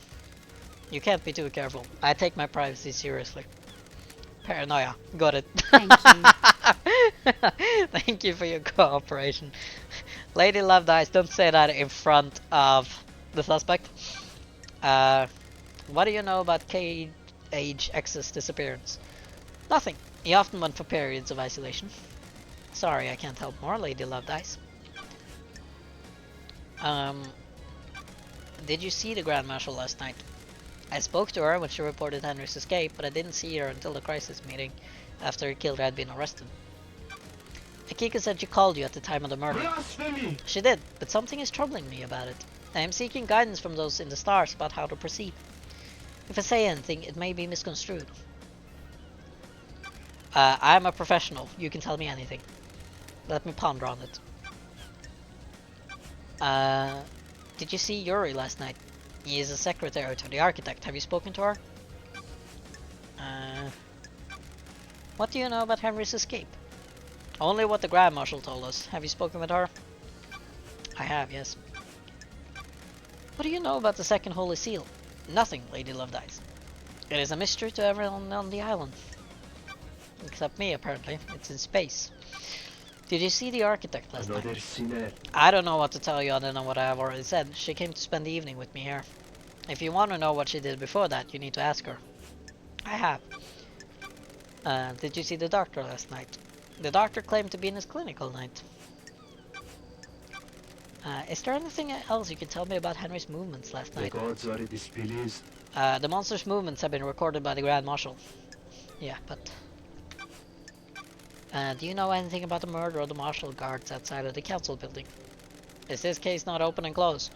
You can't be too careful. I take my privacy seriously. Paranoia. Got it. Thank you. Thank you for your cooperation. Lady Love Dice, don't say that in front of the suspect. What do you know about KHX's disappearance? Nothing. He often went for periods of isolation. Sorry, I can't help more, Lady Love Dice. Did you see the Grand Marshal last night? I spoke to her when she reported Henry's escape, but I didn't see her until the crisis meeting, after her killer had been arrested. Akiko said she called you at the time of the murder. Blasphemy! She did, but something is troubling me about it. I am seeking guidance from those in the stars about how to proceed. If I say anything, it may be misconstrued. I am a professional. You can tell me anything. Let me ponder on it. Did you see Yuri last night? He is a secretary to the architect. Have you spoken to her? What do you know about Henry's escape? Only what the Grand Marshal told us. Have you spoken with her? I have, yes. What do you know about the second Holy Seal? Nothing, Lady Love Dice. It is a mystery to everyone on the island. Except me, apparently. It's in space. Did you see the architect last Another night? sinner. I don't know what to tell you other than what I have already said. She came to spend the evening with me here. If you want to know what she did before that, you need to ask her. I have. Did you see the doctor last night? The doctor claimed to be in his clinic all night. Is there anything else you can tell me about Henry's movements last The night? gods are displeased. The monster's movements have been recorded by the Grand Marshal. Yeah, but... do you know anything about the murder of the Marshal guards outside of the council building? Is this case not open and closed?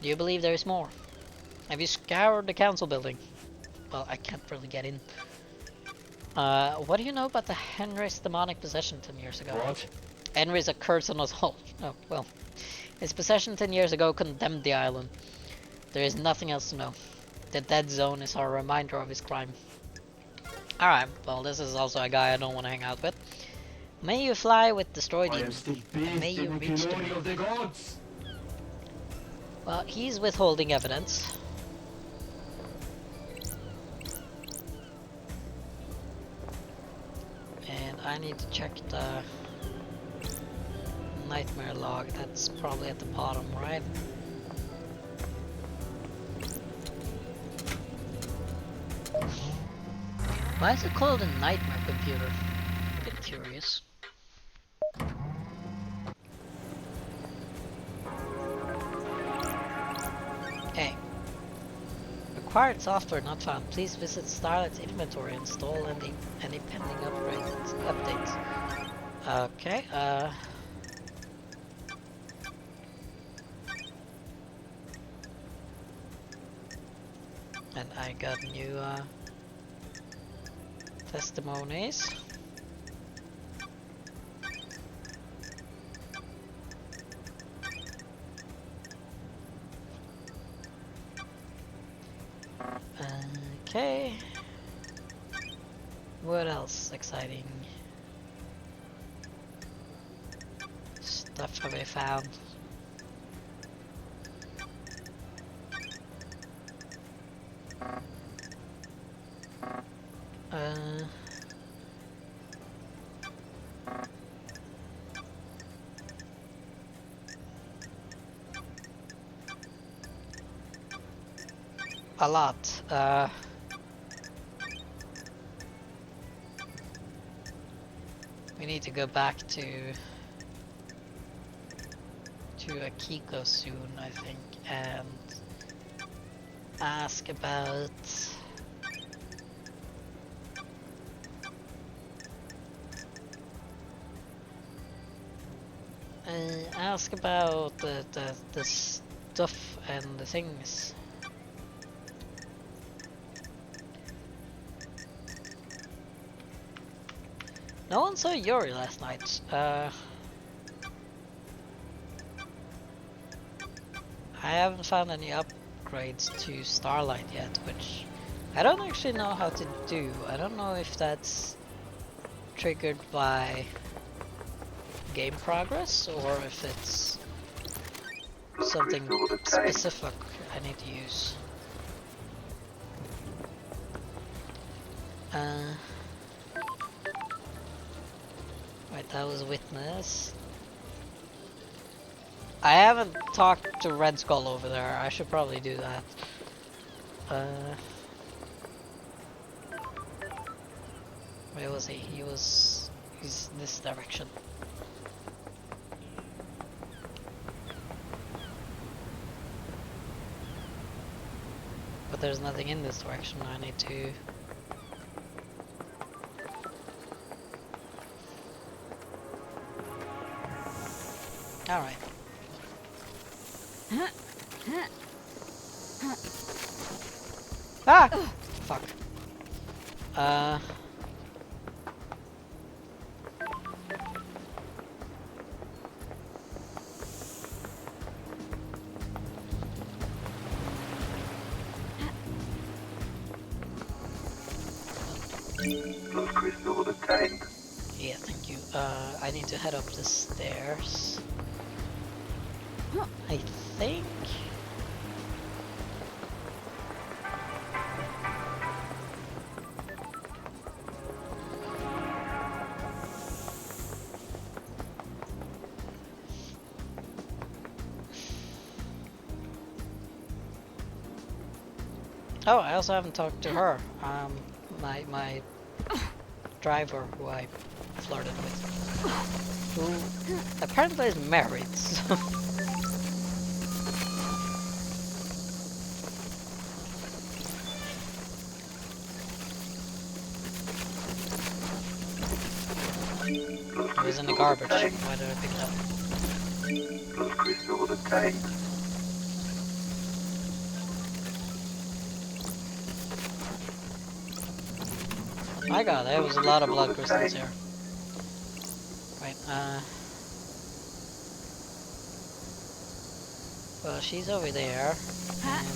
Do you believe there is more? Have you scoured the council building? Well, I can't really get in. What do you know about the Henry's demonic possession 10 years ago? What? Henry's a curse on us all. Oh, well. His possession 10 years ago condemned the island. There is nothing else to know. The dead zone is our reminder of his crime. Alright, well this is also a guy I don't want to hang out with. May you fly with destroyed I am Eden. still And may bathed you in the reach the glory moon. of the gods. Well, he's withholding evidence. And I need to check the nightmare log. That's probably at the bottom, right? Why is it called a nightmare computer? A bit curious. Hey. Required software not found. Please visit Starlight's inventory and install any pending updates. Okay, and I got new testimonies. Okay. What else exciting stuff have I found? A lot. We need to go back to Akiko soon, I think, and ask about the stuff and the things. No one saw Yuri last night. I haven't found any upgrades to Starlight yet, which I don't actually know how to do. I don't know if that's triggered by game progress or if it's something specific I need to use. Right, that was Witness. I haven't talked to Red Skull over there. I should probably do that. Where was he? He's this direction. But there's nothing in this direction. I need to... Alright. Ah! Fuck. Those crystals obtained. Yeah, thank you. I need to head up the stairs. I think... Oh, I also haven't talked to her. my driver who I flirted with, who apparently is married. So it was in the garbage. Why did I pick it up? Plus crystal obtained. My god, there was a lot of blood crystals here. Right, well, she's over there. And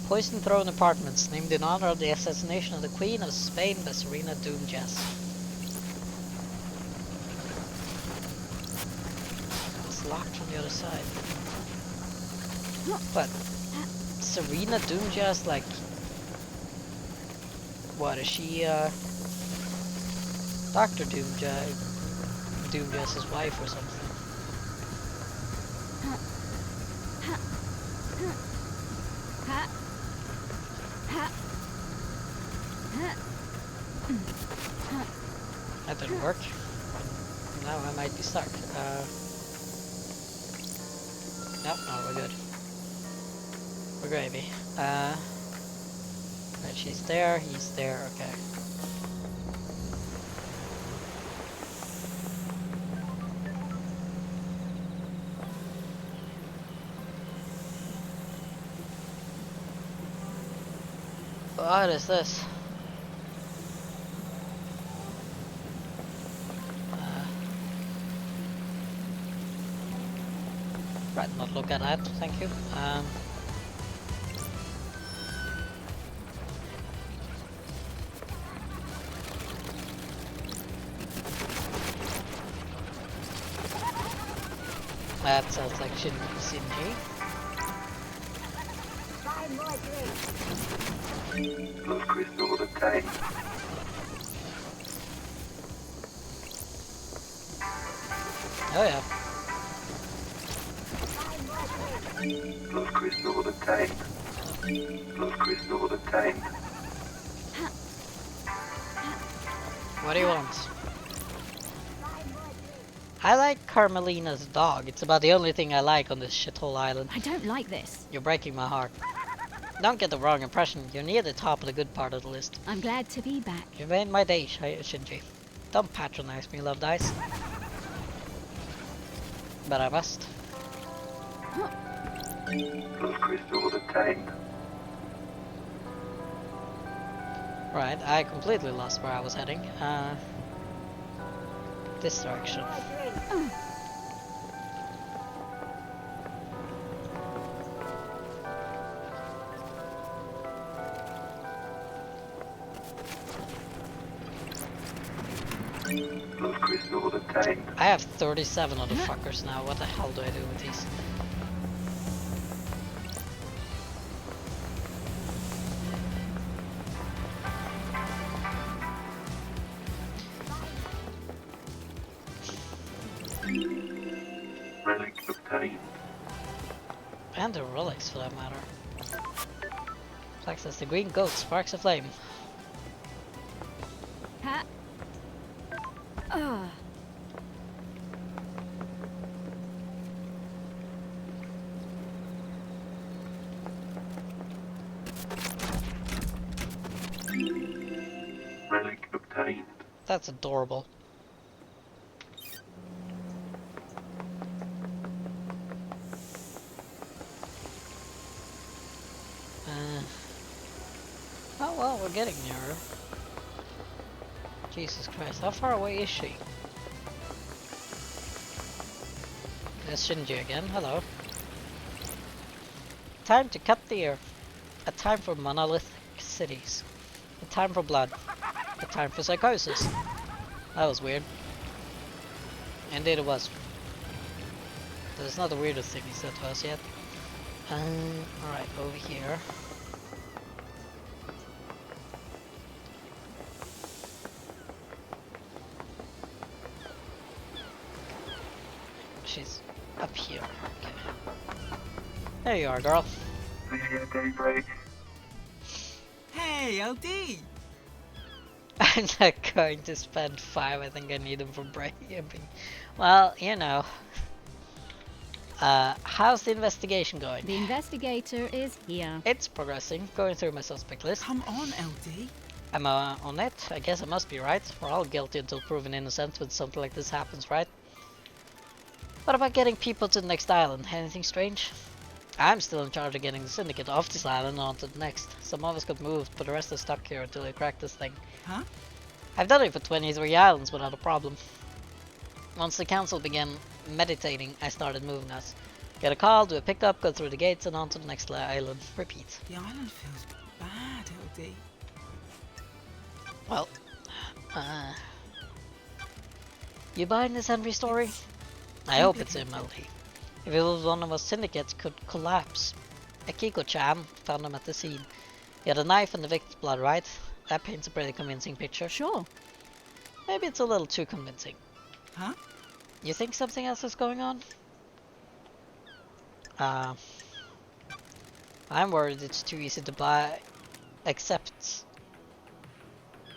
Poison Throne Apartments, named in honor of the assassination of the Queen of Spain by Serena Doomjas. It's locked from the other side. But Serena Doomjas, like, what is she? Dr. Doomjas' wife or something. That didn't work. Now I might be stuck. No, we're good. We're gravy. Right, she's there, he's there, okay. What is this? Right, not look at that, thank you. That sounds like Shinji. Plus crystal obtained. Oh yeah. Plus crystal obtained. Plus crystal obtained. What do you want? I like Carmelina's dog. It's about the only thing I like on this shithole island. I don't like this. You're breaking my heart. Don't get the wrong impression. You're near the top of the good part of the list. I'm glad to be back. You made my day, Shinji. Don't patronize me, Love Dice. But I must. Plus crystal obtained. Right, I completely lost where I was heading. This direction. Plus crystal obtained. I have 37 of the fuckers now. What the hell do I do with these? Relic obtained. And the relics for that matter. Plexus, the green goat sparks a flame. Ha. Ah. Relic obtained. That's adorable. Oh well, we're getting nearer. Jesus Christ, how far away is she? There's Shinji again, hello. Time to cut the earth. A time for monolithic cities. A time for blood. A time for psychosis. That was weird. Indeed it was. That's not the weirdest thing he said to us yet. Alright, over here. Up here. Okay. There you are, girl. Lydia Daybreak. Hey, LD! I'm not going to spend 5. I think I need them for breaking. Well, you know. How's the investigation going? The investigator is here. It's progressing. Going through my suspect list. Come on, LD. I'm on it. I guess I must be right. We're all guilty until proven innocent when something like this happens, right? What about getting people to the next island? Anything strange? I'm still in charge of getting the syndicate off this island and onto the next. Some of us got moved, but the rest are stuck here until we crack this thing. Huh? I've done it for 23 islands without a problem. Once the council began meditating, I started moving us. Get a call, do a pickup, go through the gates and onto the next island. Repeat. The island feels bad, LD. Well, you buying this Henry story? I hope it's him, LD. If it was one of us syndicates, could collapse. Akiko-chan found him at the scene. He had a knife and the victim's blood, right? That paints a pretty convincing picture. Sure. Maybe it's a little too convincing. Huh? You think something else is going on? I'm worried it's too easy to buy, except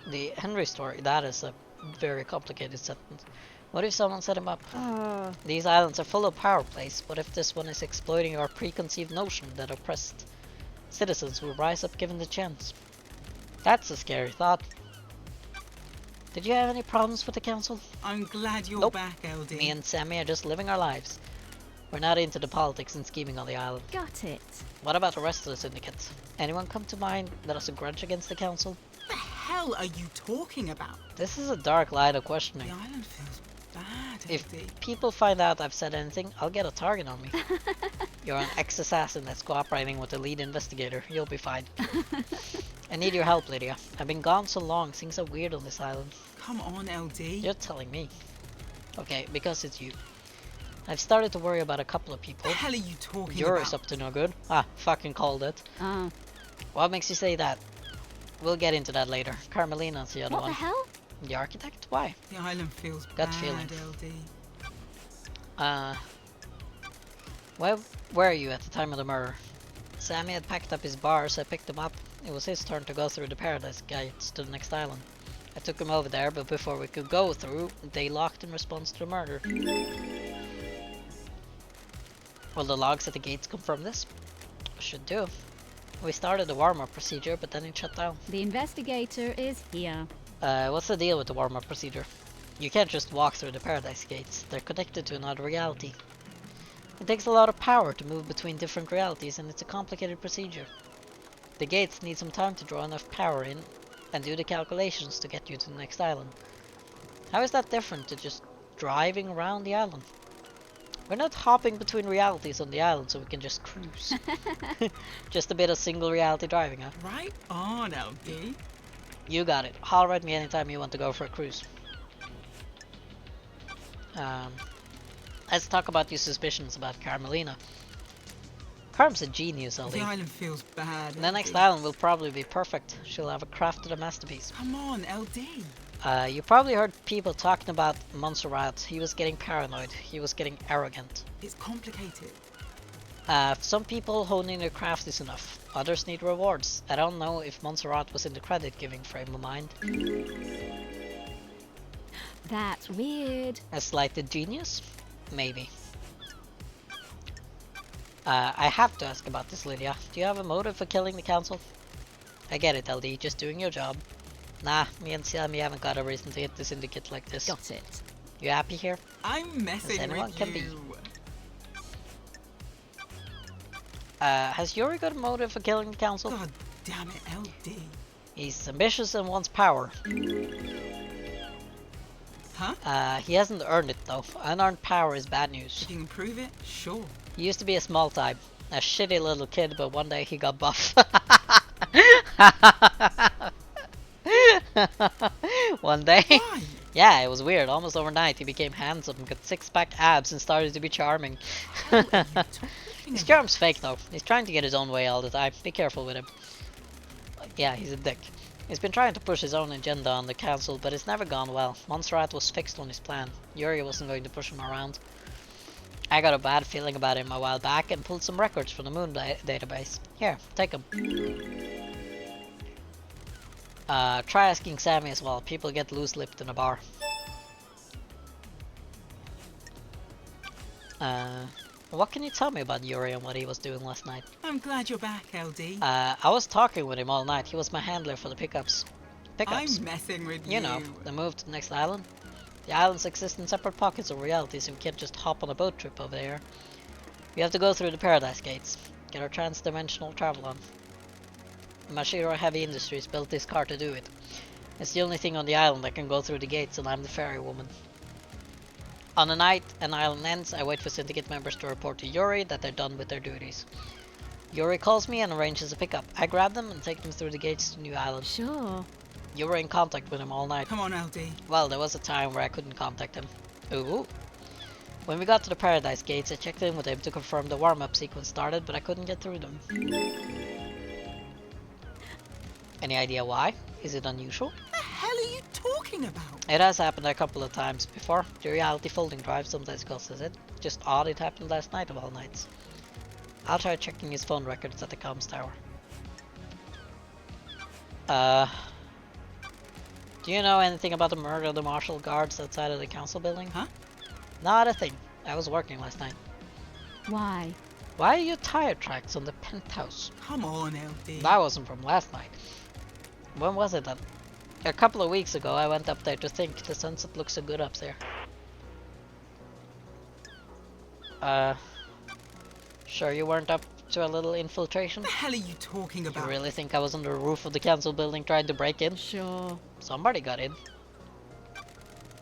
the Henry story. That is a very complicated sentence. What if someone set him up? These islands are full of power plays. What if this one is exploiting our preconceived notion that oppressed citizens will rise up given the chance? That's a scary thought. Did you have any problems with the council? I'm glad you're Nope. back, LD. Me and Sammy are just living our lives. We're not into the politics and scheming on the island. Got it. What about the rest of the syndicate? Anyone come to mind that has a grudge against the council? What the hell are you talking about? This is a dark line of questioning. The island feels bad, If LD. people find out I've said anything, I'll get a target on me. You're an ex-assassin that's cooperating with the lead investigator. You'll be fine. I need your help, Lydia. I've been gone so long, things are weird on this island. Come on, LD. You're telling me. Okay, because it's you. I've started to worry about a couple of people. What the hell are you talking Yuri's about? up to no good. Ah, fucking called it. Ah. What makes you say that? We'll get into that later. Carmelina's the other What one. the hell? The architect? Why? The island feels Gut bad, feeling. LD. Where are you at the time of the murder? Sammy had packed up his bar, so I picked him up. It was his turn to go through the paradise gates to the next island. I took him over there, but before we could go through, they locked in response to the murder. Will the logs at the gates confirm this? Should do. We started the warm-up procedure, but then it shut down. The investigator is here. What's the deal with the warm-up procedure? You can't just walk through the paradise gates. They're connected to another reality. It takes a lot of power to move between different realities, and it's a complicated procedure. The gates need some time to draw enough power in and do the calculations to get you to the next island. How is that different to just driving around the island? We're not hopping between realities on the island so we can just cruise. Just a bit of single reality driving, huh? Right on, LD. You got it. Holler at me anytime you want to go for a cruise. Let's talk about your suspicions about Carmelina. Carm's a genius, LD. The island feels bad. The next LD. island will probably be perfect. She'll have crafted a masterpiece. Come on, LD. You probably heard people talking about Montserrat. He was getting paranoid. He was getting arrogant. It's complicated. Some people honing their craft is enough. Others need rewards. I don't know if Montserrat was in the credit-giving frame of mind. That's weird. A slighted genius? Maybe. I have to ask about this, Lydia. Do you have a motive for killing the council? I get it, LD. Just doing your job. Nah, me and Sammy haven't got a reason to hit the syndicate like this. Got it. You happy here? I'm messing anyone with can be. you. Has Yuri got a motive for killing the council? God damn it, LD. He's ambitious and wants power. Huh? He hasn't earned it though. Unearned power is bad news. If you can prove it, sure. He used to be a small time. A shitty little kid, but one day he got buff. One day. Why? Yeah, it was weird. Almost overnight he became handsome, got six-pack abs and started to be charming. His charm's fake though. He's trying to get his own way all the time. Be careful with him. Yeah, he's a dick. He's been trying to push his own agenda on the council, but it's never gone well. Montserrat was fixed on his plan. Yuri wasn't going to push him around. I got a bad feeling about him a while back and pulled some records from the moon database. Here, take them. Try asking Sammy as well. People get loose-lipped in a bar. What can you tell me about Yuri and what he was doing last night? I'm glad you're back, LD. I was talking with him all night. He was my handler for the pickups. I'm messing with you. You know, the move to the next island. The islands exist in separate pockets of reality, so we can't just hop on a boat trip over there. We have to go through the Paradise Gates. Get our trans-dimensional travel on. Mashiro Heavy Industries built this car to do it. It's the only thing on the island that can go through the gates, and I'm the ferry woman. On the night an island ends, I wait for Syndicate members to report to Yuri that they're done with their duties. Yuri calls me and arranges a pickup. I grab them and take them through the gates to New Island. Sure. You were in contact with him all night. Come on, LD. Well, there was a time where I couldn't contact him. Ooh. When we got to the Paradise Gates, I checked in with him to confirm the warm-up sequence started, but I couldn't get through them. Any idea why? Is it unusual? What the hell are you talking about? It has happened a couple of times before. The reality folding drive sometimes causes it. Just odd it happened last night of all nights. I'll try checking his phone records at the comms tower. Do you know anything about the murder of the martial guards outside of the council building? Huh? Not a thing. I was working last night. Why? Why are your tire tracks on the penthouse? Come on, LD. That wasn't from last night. When was it then? A couple of weeks ago I went up there to think. The sunset looks so good up there. Sure you weren't up to a little infiltration? What the hell are you talking You about? really think I was on the roof of the council building trying to break in? Sure. Somebody got in.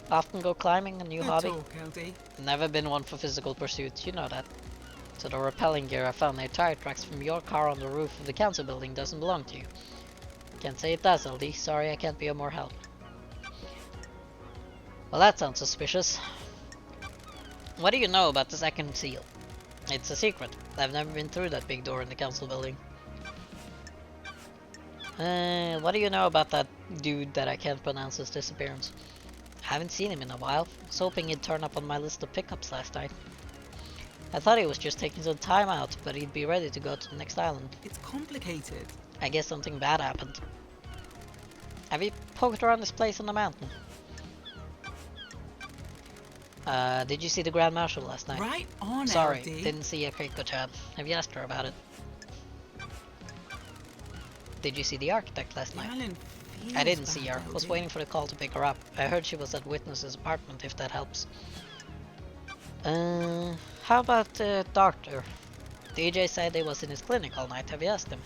Often go climbing, a new Good hobby. talk, LD. Never been one for physical pursuits, you know that. So the rappelling gear I found near tire tracks from your car on the roof of the council building doesn't belong to you. Can't say it does, LD. Sorry I can't be of more help. Well, that sounds suspicious. What do you know about the second seal? It's a secret. I've never been through that big door in the council building. What do you know about that dude that I can't pronounce his disappearance? Haven't seen him in a while. Was hoping he'd turn up on my list of pickups last night. I thought he was just taking some time out, but he'd be ready to go to the next island. It's complicated. I guess something bad happened. Have you poked around this place on the mountain? Did you see the Grand Marshal last night? Right on, Sorry, LD. didn't see Akiko-chan. Have you asked her about it? Did you see the architect last night? Alan feels I didn't see bad, her. Was LD. waiting for the call to pick her up. I heard she was at Witness's apartment, if that helps. How about the doctor? DJ said he was in his clinic all night. Have you asked him?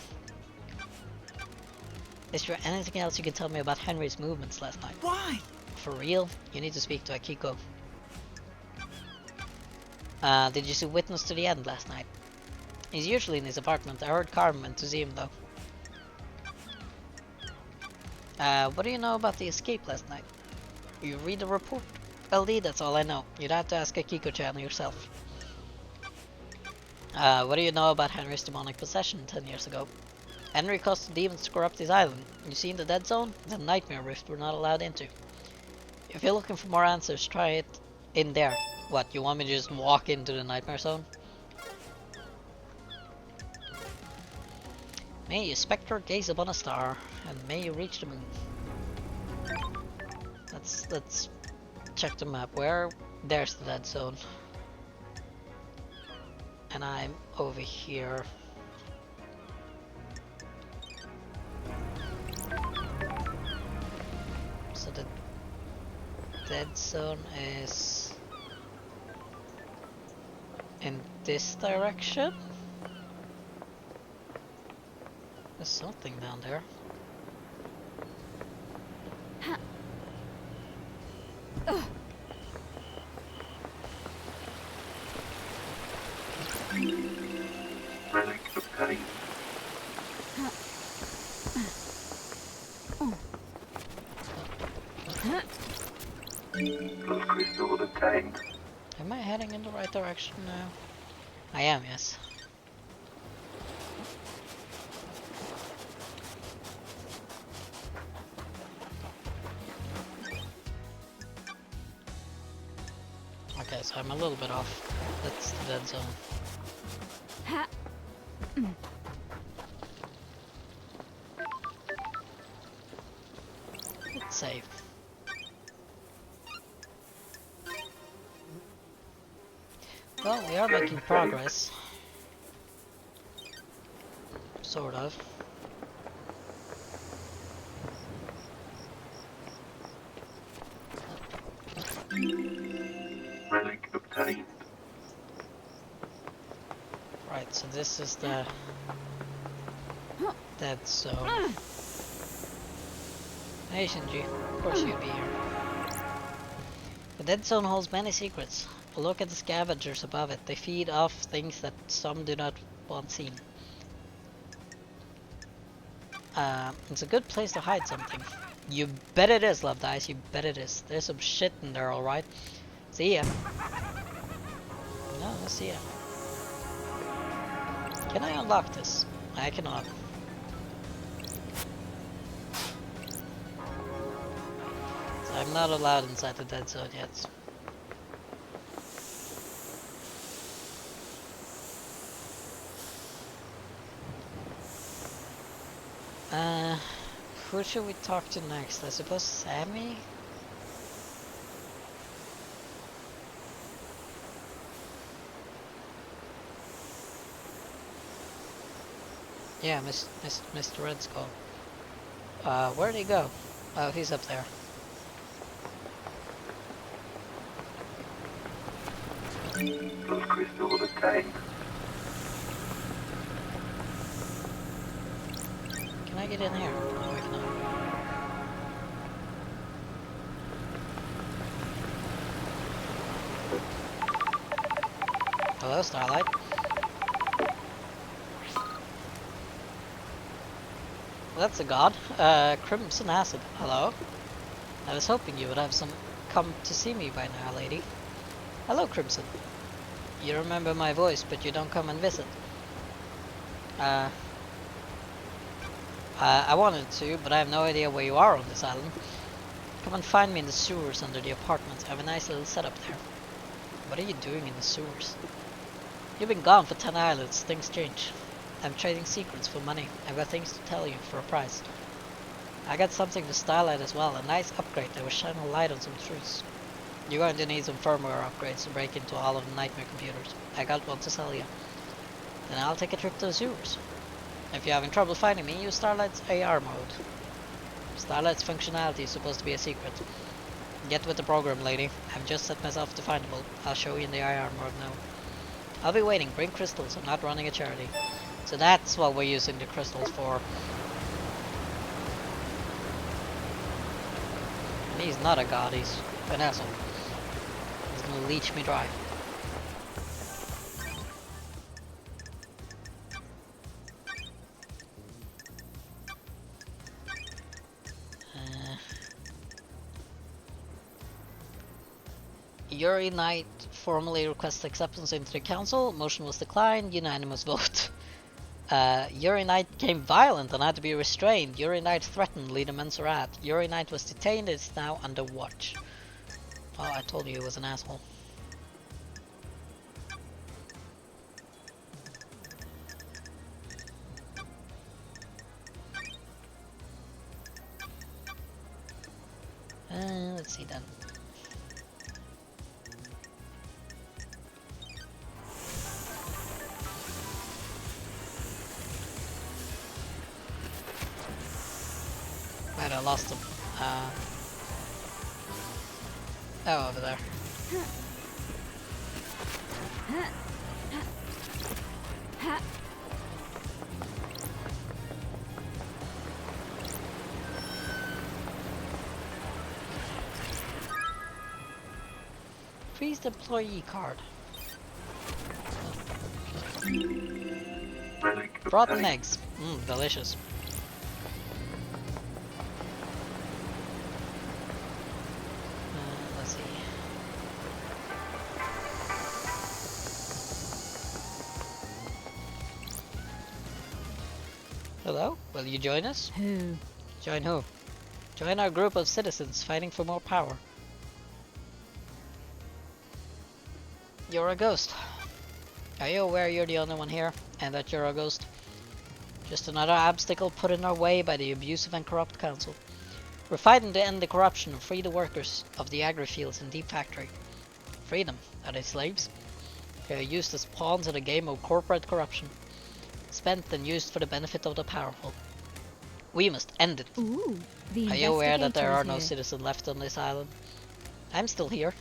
Is there anything else you can tell me about Henry's movements last night? Why? For real? You need to speak to Akiko. Did you see Witness to the End last night? He's usually in his apartment. I heard Carmen went to see him though. What do you know about the escape last night? You read the report? LD, that's all I know. You'd have to ask Akiko-chan yourself. What do you know about Henry's demonic possession 10 years ago? Henry caused the demons to corrupt his island. You seen the Dead Zone? The Nightmare Rift we're not allowed into. If you're looking for more answers, try it in there. What, you want me to just walk into the Nightmare Zone? May you spectre gaze upon a star, and may you reach the moon. Let's check the map. Where? There's the Dead Zone. And I'm over here. So the Dead Zone is in this direction? There's something down there. Relic obtained. Plus crystal obtained. Am I heading in the right direction now? I am, yes. Okay, Okay, so I'm a little bit off. That's the dead zone. Ha. It's safe. Well, we are making progress. Sort of. Relic obtained. Right, so this is the dead zone. Hey Shinji, of course you'd be here. The dead zone holds many secrets. Look at the scavengers above it. They feed off things that some do not want seen. It's a good place to hide something. You bet it is, Love Dice. You bet it is. There's some shit in there, alright. See ya. No, see ya. Can I unlock this? I cannot. So I'm not allowed inside the dead zone yet. Who should we talk to next? I suppose Sammy? Yeah, Mr. Red Skull. Where'd he go? Oh, he's up there. Plus crystal obtained. Can I get in here? No, I cannot. Hello, Starlight. That's a god. Crimson Acid. Hello. I was hoping you would have come to see me by now, lady. Hello, Crimson. You remember my voice, but you don't come and visit. I wanted to, but I have no idea where you are on this island. Come and find me in the sewers under the apartments. I have a nice little setup there. What are you doing in the sewers? You've been gone for 10 islands. Things change. I'm trading secrets for money. I've got things to tell you for a price. I got something to Starlight as well. A nice upgrade that will shine a light on some truths. You're going to need some firmware upgrades to break into all of the nightmare computers. I got one to sell you. Then I'll take a trip to the sewers. If you're having trouble finding me, use Starlight's AR mode. Starlight's functionality is supposed to be a secret. Get with the program, lady. I've just set myself to findable. I'll show you in the IR mode now. I'll be waiting. Bring crystals. I'm not running a charity. So that's what we're using the crystals for. And he's not a god, he's an asshole. He's gonna leech me dry. Yuri Knight formally requests acceptance into the council. Motion was declined. Unanimous vote. Yuri Knight became violent and had to be restrained. Yuri Knight threatened Leader Mensurat. Yuri Knight was detained and is now under watch. Oh, I told you he was an asshole. Let's see then. Wait, I lost him. Oh, over there. Freeze employee card. Relic Rotten obtained. eggs. Delicious. Let's see. Hello? Will you join us? Who? Join who? Join our group of citizens fighting for more power. You're a ghost. Are you aware you're the only one here, and that you're a ghost? Just another obstacle put in our way by the abusive and corrupt council. We're fighting to end the corruption and free the workers of the agri-fields and deep factory. Free them. Are they slaves? They are used as pawns in a game of corporate corruption, spent and used for the benefit of the powerful. We must end it. Ooh, the Are you aware that there investigator are is no here. citizens left on this island? I'm still here.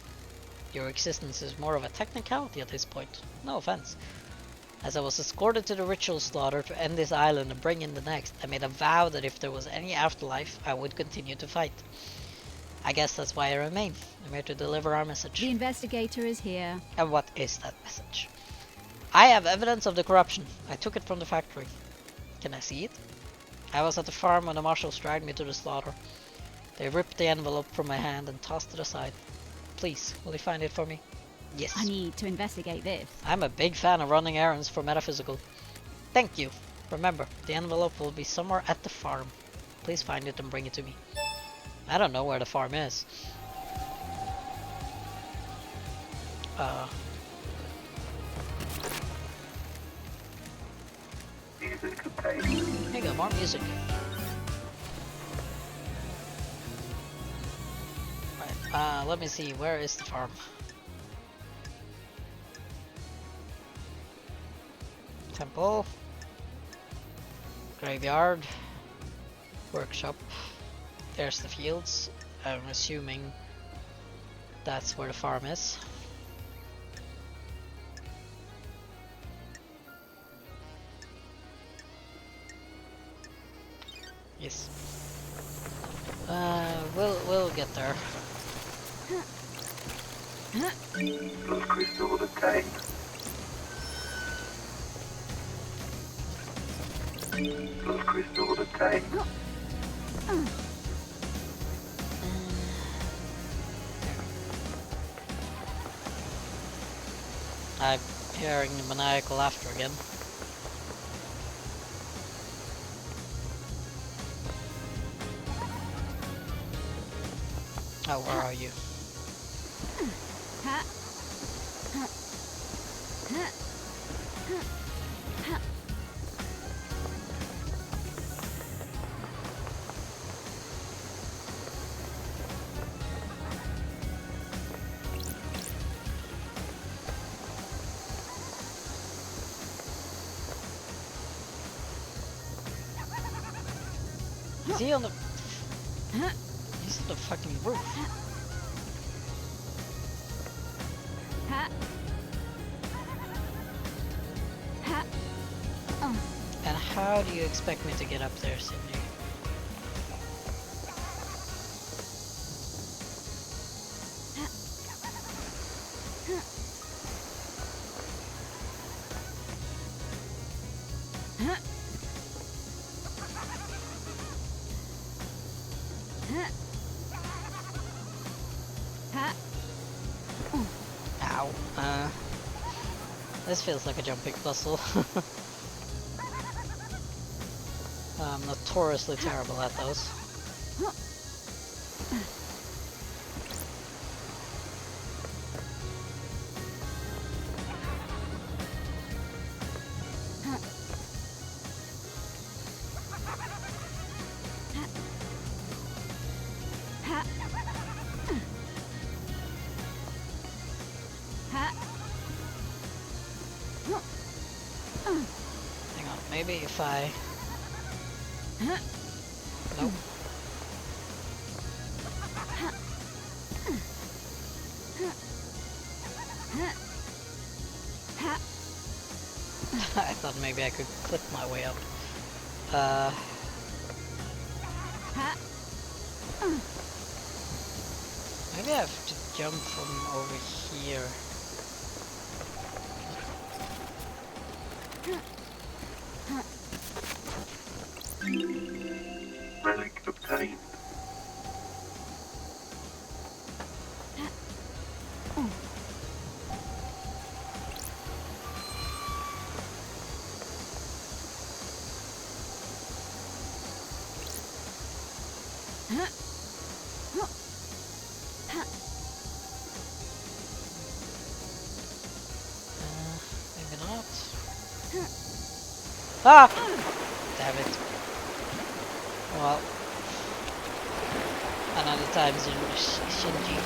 Your existence is more of a technicality at this point. No offense. As I was escorted to the ritual slaughter to end this island and bring in the next, I made a vow that if there was any afterlife, I would continue to fight. I guess that's why I remain. I'm here to deliver our message. The investigator is here. And what is that message? I have evidence of the corruption. I took it from the factory. Can I see it? I was at the farm when the marshals dragged me to the slaughter. They ripped the envelope from my hand and tossed it aside. Please, will you find it for me? Yes. I need to investigate this. I'm a big fan of running errands for Metaphysical. Thank you. Remember, the envelope will be somewhere at the farm. Please find it and bring it to me. I don't know where the farm is. Music obtained. Here you go, more music. Right, let me see, where is the farm? Temple. Graveyard. Workshop. There's the fields. I'm assuming that's where the farm is. Yes. We'll get there. Blood crystal obtained. Blood crystal obtained. I'm hearing the maniacal laughter again. Oh, where are you? Is he on the... He's on the fucking roof. And how do you expect me to get up there, Sydney? Ow. This feels like a jumping puzzle. I'm notoriously terrible at those. Hang on, maybe if I... Nope. I thought maybe I could clip my way up. Maybe I have to jump from over here. Relic obtained. Ah! Damn it. Well. Another time, Shinji.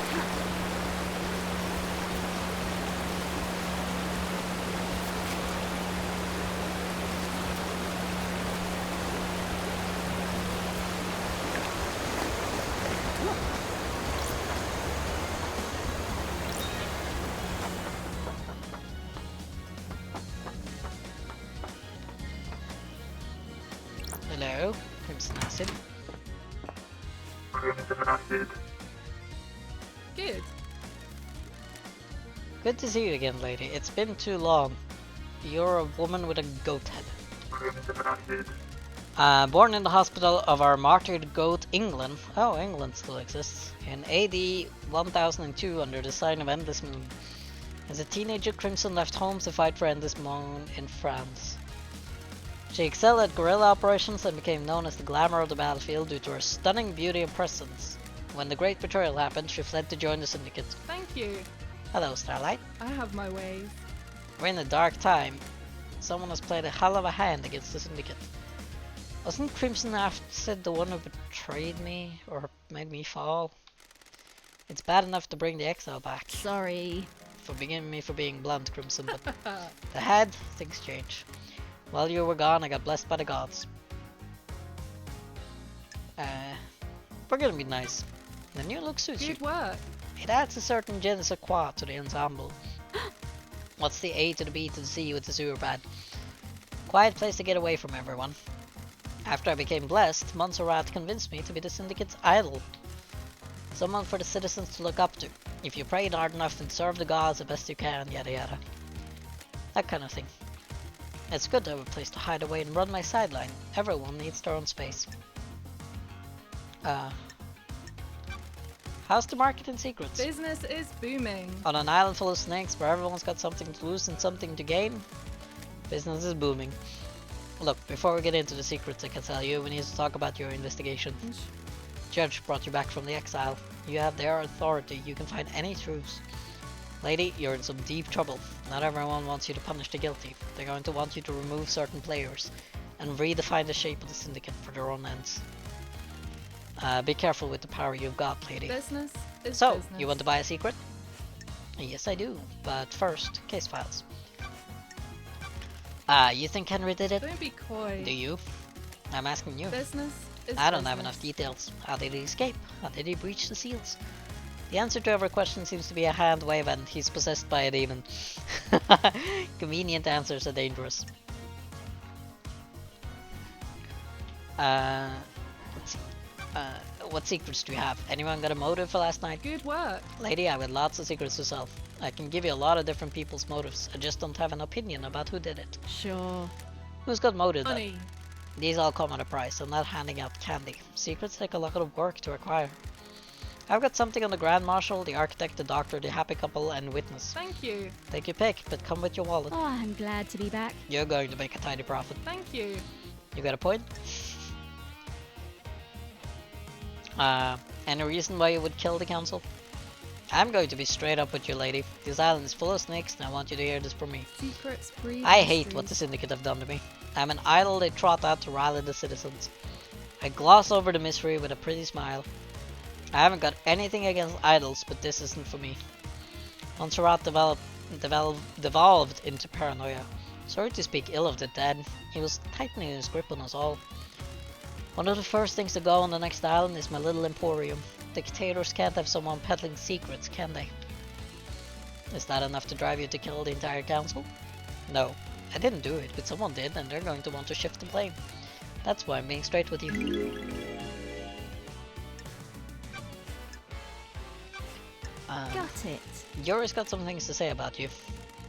Hello, Crimson Acid. Crimson Acid. Good. Good to see you again, lady. It's been too long. You're a woman with a goat head. Crimson Acid. Born in the hospital of our martyred goat, England. Oh, England still exists. In AD 1002 under the sign of Endless Moon. As a teenager, Crimson left home to fight for Endless Moon in France. She excelled at guerrilla operations and became known as the glamour of the battlefield due to her stunning beauty and presence. When the Great Betrayal happened, she fled to join the Syndicate. Thank you. Hello, Starlight. I have my ways. We're in a dark time. Someone has played a hell of a hand against the Syndicate. Wasn't Crimson Acid the one who betrayed me, or made me fall? It's bad enough to bring the exile back. Sorry. Forgive me for being blunt, Crimson, but the head, things change. While you were gone, I got blessed by the gods. We're gonna be nice. The new look suits you. Good work. It adds a certain je ne sais quoi to the ensemble. What's the A to the B to the C with the sewer pad? Quiet place to get away from everyone. After I became blessed, Montserrat convinced me to be the Syndicate's idol. Someone for the citizens to look up to. If you prayed hard enough and serve the gods the best you can, yada yada. That kind of thing. It's good to have a place to hide away and run my sideline. Everyone needs their own space. How's the market in secrets? Business is booming. On an island full of snakes where everyone's got something to lose and something to gain, business is booming. Look, before we get into the secrets, I can tell you we need to talk about your investigation. Judge brought you back from the exile. You have their authority, you can find any truths. Lady, you're in some deep trouble. Not everyone wants you to punish the guilty. They're going to want you to remove certain players and redefine the shape of the Syndicate for their own ends. Be careful with the power you've got, lady. Business is So, business. you want to buy a secret? Yes, I do. But first, case files. You think Henry did it? Don't be coy. Do you? I'm asking you. Business is I don't have business. enough details. How did he escape? How did he breach the seals? The answer to every question seems to be a hand wave and he's possessed by a demon. Convenient answers are dangerous. Let's see. What secrets do you have? Anyone got a motive for last night? Good work. Lady, I've got lots of secrets to sell. I can give you a lot of different people's motives. I just don't have an opinion about who did it. Sure. Who's got motive then? Honey. These all come at a price. I'm not handing out candy. Secrets take a lot of work to acquire. I've got something on the Grand Marshal, the Architect, the Doctor, the Happy Couple, and Witness. Thank you. Take your pick, but come with your wallet. Oh, I'm glad to be back. You're going to make a tidy profit. Thank you. You got a point? Any reason why you would kill the Council? I'm going to be straight up with you, lady. This island is full of snakes, and I want you to hear this from me. Secrets breed I hate what the mysteries. Syndicate have done to me. I'm an idol they trot out to rally the citizens. I gloss over the mystery with a pretty smile. I haven't got anything against idols, but this isn't for me. Montserrat devolved into paranoia. Sorry to speak ill of the dead. He was tightening his grip on us all. One of the first things to go on the next island is my little emporium. Dictators can't have someone peddling secrets, can they? Is that enough to drive you to kill the entire council? No, I didn't do it, but someone did, and they're going to want to shift the blame. That's why I'm being straight with you. Got it. Yuri's got some things to say about you.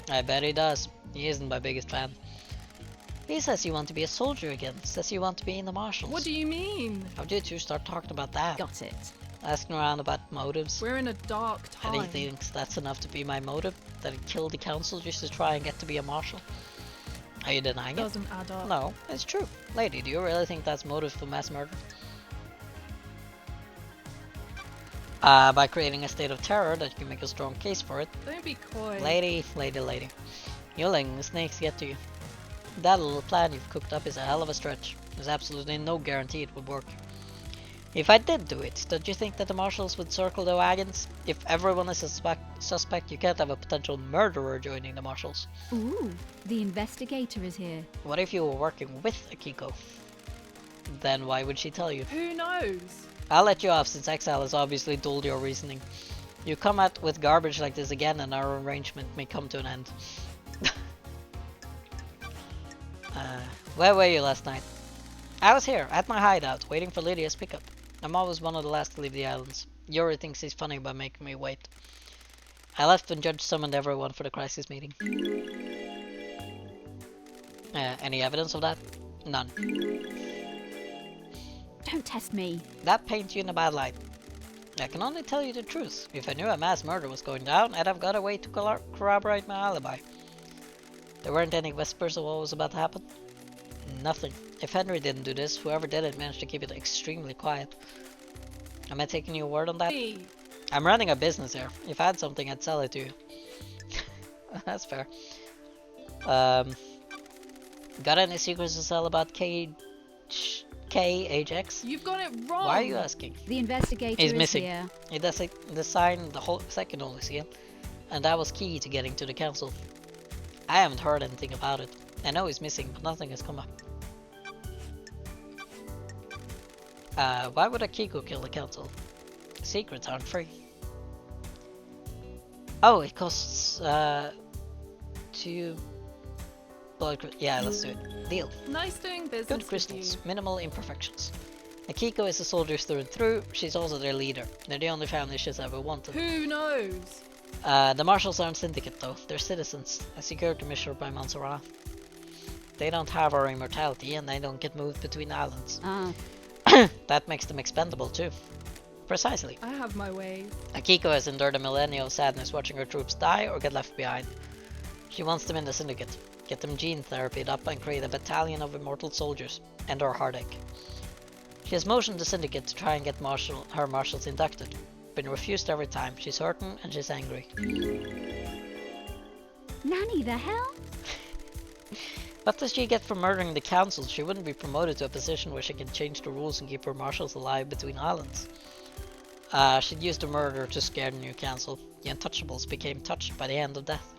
I bet he does. He isn't my biggest fan. He says you want to be a soldier again. Says you want to be in the marshals. What do you mean? How did you start talking about that? Got it. Asking around about motives. We're in a dark time. And he thinks that's enough to be my motive? That he killed the council just to try and get to be a marshal? Are you denying it? Doesn't add up. No, it's true. Lady, do you really think that's motive for mass murder? By creating a state of terror that you can make a strong case for it. Don't be coy. Lady. You're letting the snakes get to you. That little plan you've cooked up is a hell of a stretch. There's absolutely no guarantee it would work. If I did do it, don't you think that the marshals would circle the wagons? If everyone is a suspect, you can't have a potential murderer joining the marshals. Ooh, the investigator is here. What if you were working with Akiko? Then why would she tell you? Who knows? I'll let you off since Exile has obviously dulled your reasoning. You come out with garbage like this again and our arrangement may come to an end. Where were you last night? I was here, at my hideout, waiting for Lydia's pickup. I'm always one of the last to leave the islands. Yuri thinks he's funny by making me wait. I left when Judge summoned everyone for the crisis meeting. Any evidence of that? None. Don't test me. That paints you in a bad light. I can only tell you the truth. If I knew a mass murder was going down, I'd have got a way to corroborate my alibi. There weren't any whispers of what was about to happen. Nothing. If Henry didn't do this, whoever did it managed to keep it extremely quiet. Am I taking your word on that? Me. I'm running a business here. If I had something, I'd sell it to you. That's fair. Got any secrets to sell about KHX? You've got it wrong. Why are you asking? The investigator He's is missing. here. It does the sign the whole second only seal, and that was key to getting to the council. I haven't heard anything about it. I know he's missing, but nothing has come up. Why would Akiko kill the council? Secrets aren't free. Oh, it costs 2 blood. Yeah, let's do it. Deal. Nice doing business Good with crystals, you. minimal imperfections. Akiko is a soldier through and through. She's also their leader. They're the only family she's ever wanted. Who knows? The marshals aren't syndicate though. They're citizens, a security mission by Montserrat. They don't have our immortality and they don't get moved between islands. Ah, That makes them expendable too. Precisely. I have my ways. Akiko has endured a millennial of sadness watching her troops die or get left behind. She wants them in the syndicate, get them gene therapied up and create a battalion of immortal soldiers, end her heartache. She has motioned the syndicate to try and get her marshals inducted. Been refused every time. She's hurting and she's angry. Nanny, the hell? What does she get for murdering the council? She wouldn't be promoted to a position where she can change the rules and keep her marshals alive between islands. She'd used the murder to scare the new council. The untouchables became touched by the hand of death.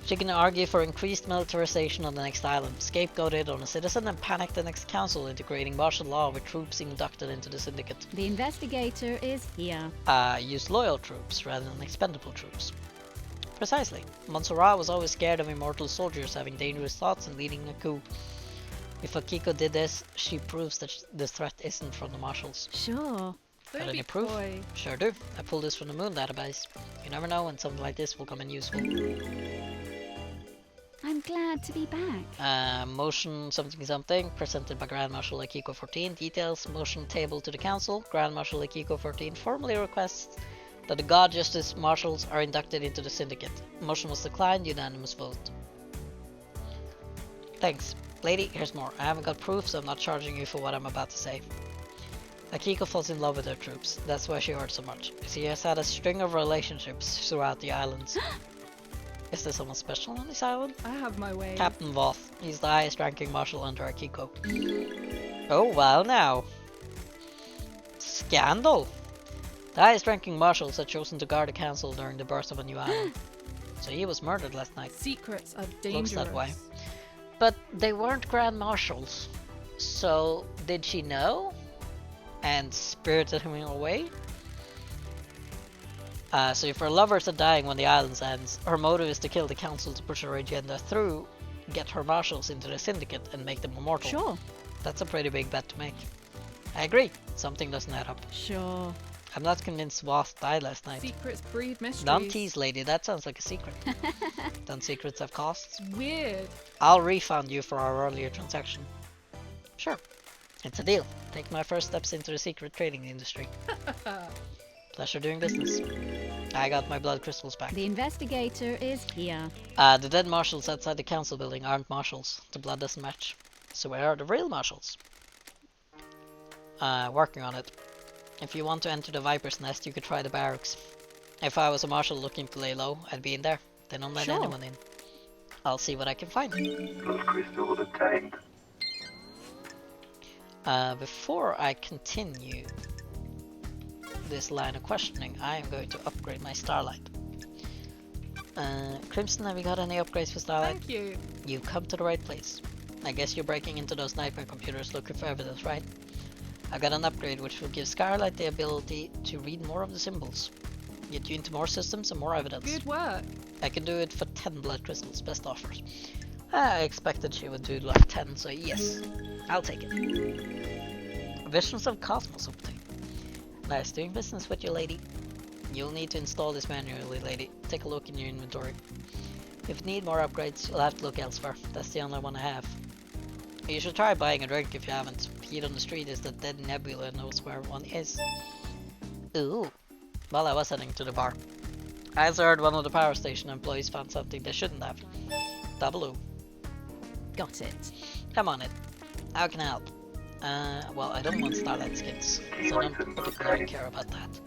She can argue for increased militarization on the next island, scapegoat it on a citizen, and panic the next council into creating martial law with troops inducted into the syndicate. The investigator is here. Use loyal troops rather than expendable troops. Precisely. Montserrat was always scared of immortal soldiers having dangerous thoughts and leading a coup. If Akiko did this, she proves that the threat isn't from the marshals. Sure. Got Don't any be proof? coy. Sure do. I pulled this from the Moon database. You never know when something like this will come in useful. I'm glad to be back. Motion something something presented by Grand Marshal Akiko 14. Details. Motion table to the council. Grand Marshal Akiko 14 formally requests that the God Justice Marshals are inducted into the syndicate. Motion was declined. Unanimous vote. Thanks. Lady, here's more. I haven't got proof, so I'm not charging you for what I'm about to say. Akiko falls in love with her troops. That's why she hurt so much. She has had a string of relationships throughout the islands. Is there someone special on this island? I have my ways. Captain Voth. He's the highest ranking marshal under Akiko. Oh, well now. Scandal! The highest ranking marshals had chosen to guard the council during the birth of a new island. So he was murdered last night. Secrets are dangerous. Looks that way. But they weren't grand marshals. So did she know? And spirited him away? So if her lovers are dying when the island ends, her motive is to kill the council to push her agenda through, get her marshals into the syndicate and make them immortal. Sure. That's a pretty big bet to make. I agree. Something doesn't add up. Sure. I'm not convinced Wasp died last night. Secrets breed mysteries. Don't tease, lady. That sounds like a secret. Don't secrets have costs? Weird. I'll refund you for our earlier transaction. Sure. It's a deal. Take my first steps into the secret trading industry. Pleasure doing business. I got my blood crystals back. The investigator is here. The dead marshals outside the council building aren't marshals. The blood doesn't match. So where are the real marshals? Working on it. If you want to enter the Viper's Nest, you could try the barracks. If I was a marshal looking to lay low, I'd be in there. They don't let Sure. anyone in. I'll see what I can find. Blood crystals obtained. Before I continue this line of questioning, I am going to upgrade my Starlight. Crimson, have you got any upgrades for Starlight? Thank you. You've come to the right place. I guess you're breaking into those nightmare computers looking for evidence, right? I got an upgrade which will give Starlight the ability to read more of the symbols. Get you into more systems and more evidence. Good work. I can do it for 10 blood crystals, best offers. I expected she would do like 10, so yes, I'll take it. Visions of Cosmos obtained. Nice doing business with you, lady. You'll need to install this manually, lady. Take a look in your inventory. If you need more upgrades, you'll have to look elsewhere. That's the only one I have. You should try buying a drink if you haven't. Pete on the street is the dead Nebula and knows where one is. Ooh. Well, I was heading to the bar. I also heard one of the power station employees found something they shouldn't have. Double O. Got it. Come on it. How can I help? Well, I don't want Starlight skins, so I don't particularly care about that.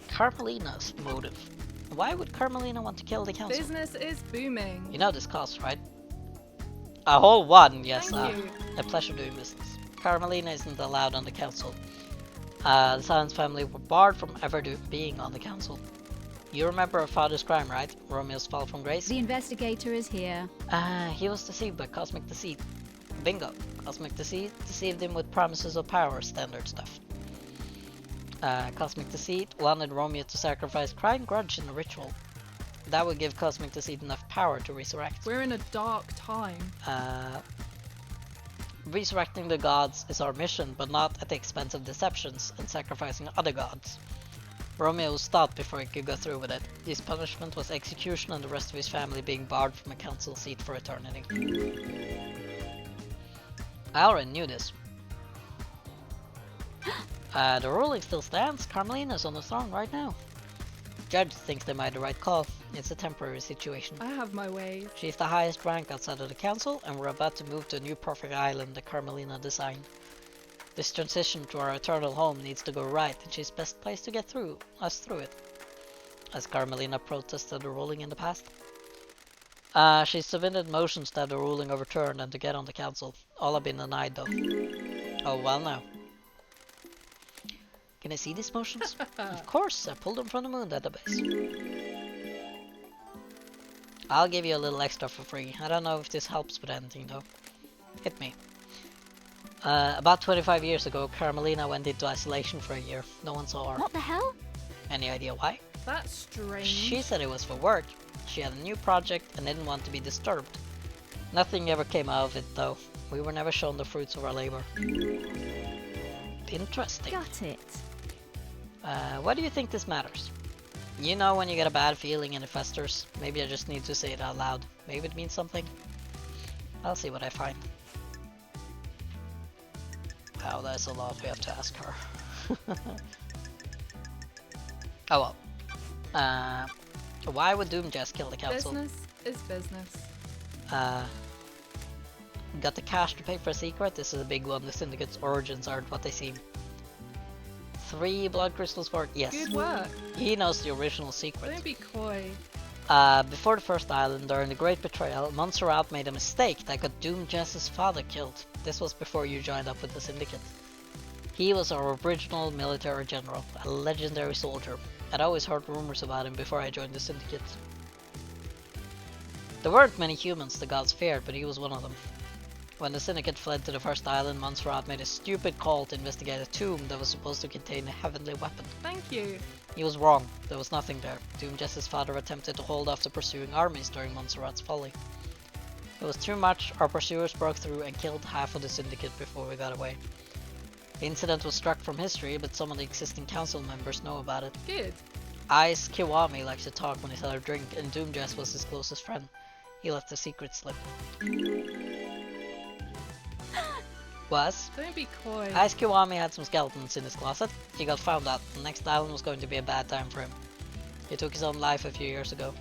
Carmelina's motive. Why would Carmelina want to kill the council? Business is booming. You know this costs, right? A whole one, yes. Thank you. A pleasure doing business. Carmelina isn't allowed on the council. The Silence family were barred from ever being on the council. You remember her father's crime, right? Romeo's fall from grace? The investigator is here. He was deceived by Cosmic Deceit. Bingo. Cosmic Deceit deceived him with promises of power, standard stuff. Cosmic Deceit wanted Romeo to sacrifice Crying Grudge in a ritual. That would give Cosmic Deceit enough power to resurrect. We're in a dark time. Resurrecting the gods is our mission, but not at the expense of deceptions and sacrificing other gods. Romeo was stopped before he could go through with it. His punishment was execution and the rest of his family being barred from a council seat for eternity. I already knew this. The ruling still stands. Carmelina's on the throne right now. Judge thinks they made the right call. It's a temporary situation. I have my ways. She's the highest rank outside of the council, and we're about to move to a new perfect island that Carmelina designed. This transition to our eternal home needs to go right, and she's best placed to get us through it. Has Carmelina protested the ruling in the past? She submitted motions to have the ruling overturned and to get on the council. All have been denied though. Oh well now. Can I see these motions? Of course, I pulled them from the Moon database. I'll give you a little extra for free. I don't know if this helps with anything though. Hit me. About 25 years ago, Carmelina went into isolation for a year. No one saw her. What the hell? Any idea why? That's strange. She said it was for work. She had a new project and didn't want to be disturbed. Nothing ever came out of it though. We were never shown the fruits of our labor. Interesting. Got it. Why do you think this matters? You know when you get a bad feeling and it festers? Maybe I just need to say it out loud. Maybe it means something. I'll see what I find. Wow, that's a lot we have to ask her. Oh well. Why would Doomjess kill the council? Business is business. Got the cash to pay for a secret? This is a big one. The Syndicate's origins aren't what they seem. 3 blood crystals for it? Yes. Good work. He knows the original secret. Don't be coy. Before the First Island, during the Great Betrayal, Montserrat made a mistake that got Doomjess's father killed. This was before you joined up with the Syndicate. He was our original military general, a legendary soldier. I'd always heard rumors about him before I joined the Syndicate. There weren't many humans the gods feared, but he was one of them. When the Syndicate fled to the First Island, Montserrat made a stupid call to investigate a tomb that was supposed to contain a heavenly weapon. Thank you. He was wrong. There was nothing there. Doomjess's father attempted to hold off the pursuing armies during Montserrat's folly. It was too much. Our pursuers broke through and killed half of the Syndicate before we got away. The incident was struck from history, but some of the existing council members know about it. Good. Ice Kiwami likes to talk when he's had a drink, and Doomjess was his closest friend. He let the secret slip. Was? Don't be coy. Ice Kiwami had some skeletons in his closet. He got found out. The next island was going to be a bad time for him. He took his own life a few years ago.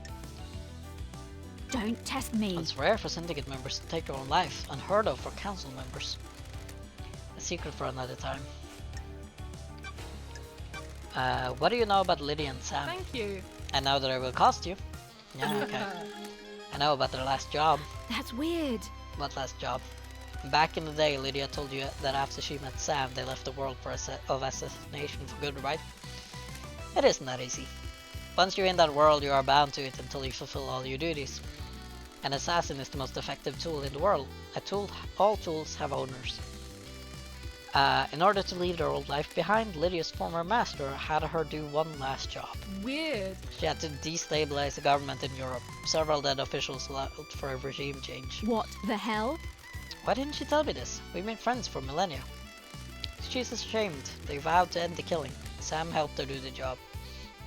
Don't test me. It's rare for Syndicate members to take their own life, unheard of for council members. A secret for another time. What do you know about Lydia and Sam? Thank you. I know that it will cost you. Yeah, okay. I know about their last job. That's weird. What last job? Back in the day, Lydia told you that after she met Sam, they left the world for assassination for good, right? It isn't that easy. Once you're in that world, you are bound to it until you fulfill all your duties. An assassin is the most effective tool in the world. All tools have owners. In order to leave their old life behind, Lydia's former master had her do one last job. Weird. She had to destabilize the government in Europe. Several dead officials allowed for a regime change. What the hell? Why didn't she tell me this? We've been friends for millennia. She's ashamed. They vowed to end the killing. Sam helped her do the job.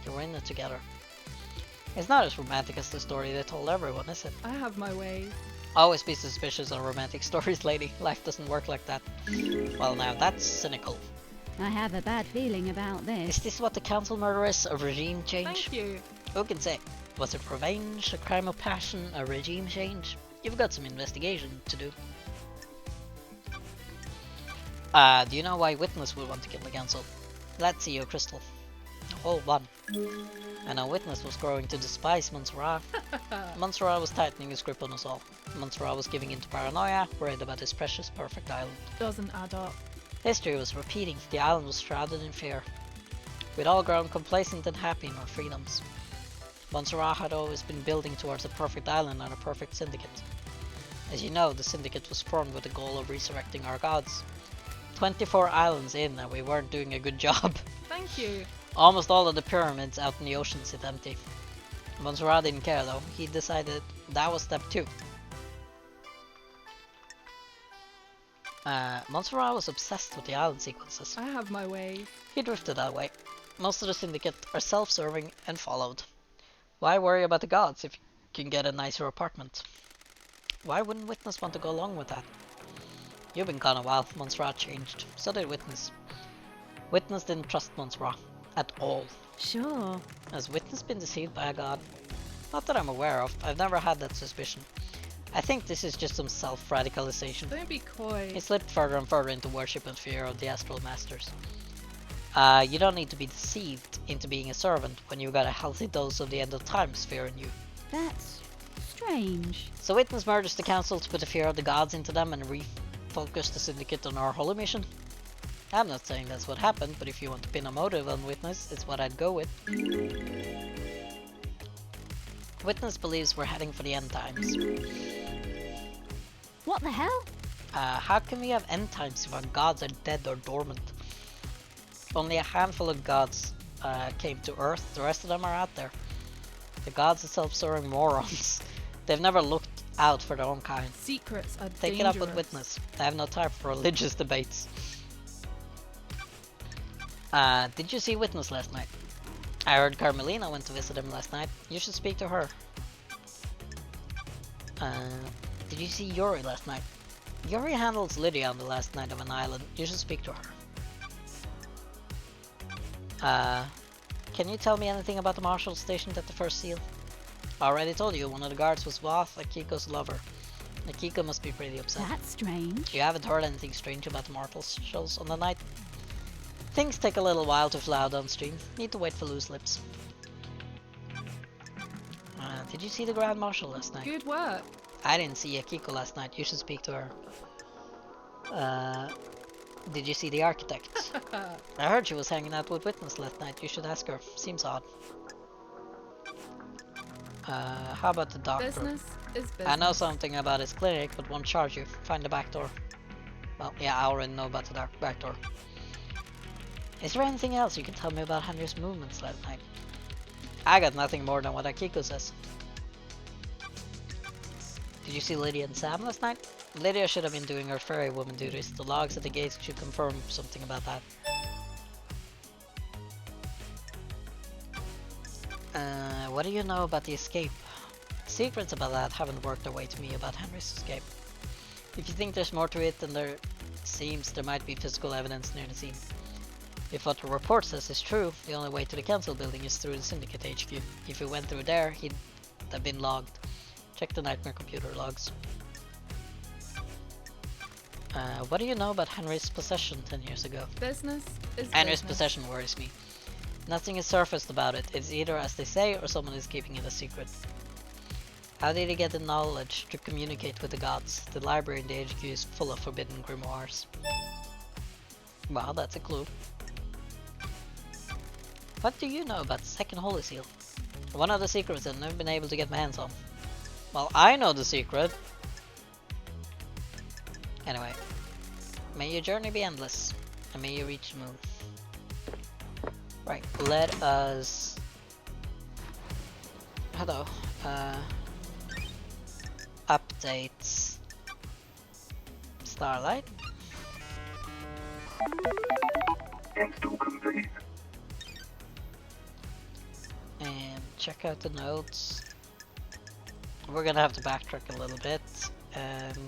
They were in it together. It's not as romantic as the story they told everyone, is it? I have my ways. Always be suspicious of romantic stories, lady. Life doesn't work like that. Well, now that's cynical. I have a bad feeling about Is this. this what the council murder is? A regime change? Thank you. Who can say? Was it revenge, a crime of passion, a regime change? You've got some investigation to do. Do you know why Witness would want to kill the council? Let's see your crystal. A whole one. And a Witness was growing to despise Montserrat. Montserrat was tightening his grip on us all. Montserrat was giving into paranoia, worried about his precious perfect island. Doesn't add up. History was repeating, the island was shrouded in fear. We'd all grown complacent and happy in our freedoms. Montserrat had always been building towards a perfect island and a perfect syndicate. As you know, the syndicate was formed with the goal of resurrecting our gods. 24 islands in and we weren't doing a good job. Thank you. Almost all of the pyramids out in the ocean sit empty. Montserrat didn't care though, he decided that was step 2. Montserrat was obsessed with the island sequences. I have my ways. He drifted that way. Most of the syndicate are self-serving and followed. Why worry about the gods if you can get a nicer apartment? Why wouldn't Witness want to go along with that? You've been gone a while, Montserrat changed. So did Witness. Witness didn't trust Montserrat. At all. Sure. Has Witness been deceived by a god? Not that I'm aware of. I've never had that suspicion. I think this is just some self-radicalization. Don't be coy. He slipped further and further into worship and fear of the astral masters. You don't need to be deceived into being a servant when you've got a healthy dose of the end of times fear in you. That's strange. So Witness murders the council to put the fear of the gods into them and refocus the syndicate on our holy mission. I'm not saying that's what happened, but if you want to pin a motive on Witness, it's what I'd go with. Witness believes we're heading for the end times. What the hell? How can we have end times if our gods are dead or dormant? Only a handful of gods came to Earth, the rest of them are out there. The gods are self-serving morons. They've never looked out for their own kind. Secrets are Take it up with Witness. I have no time for religious debates. Did you see Witness last night? I heard Carmelina went to visit him last night. You should speak to her. Did you see Yuri last night? Yuri handles Lydia on the last night of an island. You should speak to her. Can you tell me anything about the marshal stationed at the first seal? I already told you, one of the guards was Wath, Akiko's lover. Akiko must be pretty upset. That's strange. You haven't heard anything strange about the marshals on the night? Things take a little while to flow downstream. Need to wait for loose lips. Did you see the Grand Marshal last night? Good work. I didn't see Akiko last night. You should speak to her. Did you see the architect? I heard she was hanging out with Witness last night. You should ask her. Seems odd. How about the doctor? Business is business. I know something about his clinic, but won't charge you. Find the back door. Well, yeah, I already know about the back door. Is there anything else you can tell me about Henry's movements last night? I got nothing more than what Akiko says. Did you see Lydia and Sam last night? Lydia should have been doing her fairy woman duties. The logs at the gates should confirm something about that. What do you know about the escape? Secrets about that haven't worked their way to me about Henry's escape. If you think there's more to it than there seems, there might be physical evidence near the scene. If what the report says is true, the only way to the council building is through the Syndicate HQ. If he went through there, he'd have been logged. Check the Nightmare computer logs. What do you know about Henry's possession 10 years ago? Business is Henry's business. possession worries me. Nothing is surfaced about it. It's either as they say or someone is keeping it a secret. How did he get the knowledge to communicate with the gods? The library in the HQ is full of forbidden grimoires. Well, that's a clue. What do you know about the second Holy Seal? One of the secrets I've never been able to get my hands on. Well, I know the secret. Anyway. May your journey be endless. And may you reach the moon. Right, let us... Hello. Updates. Starlight. Install complete. And check out the notes. We're gonna have to backtrack a little bit, and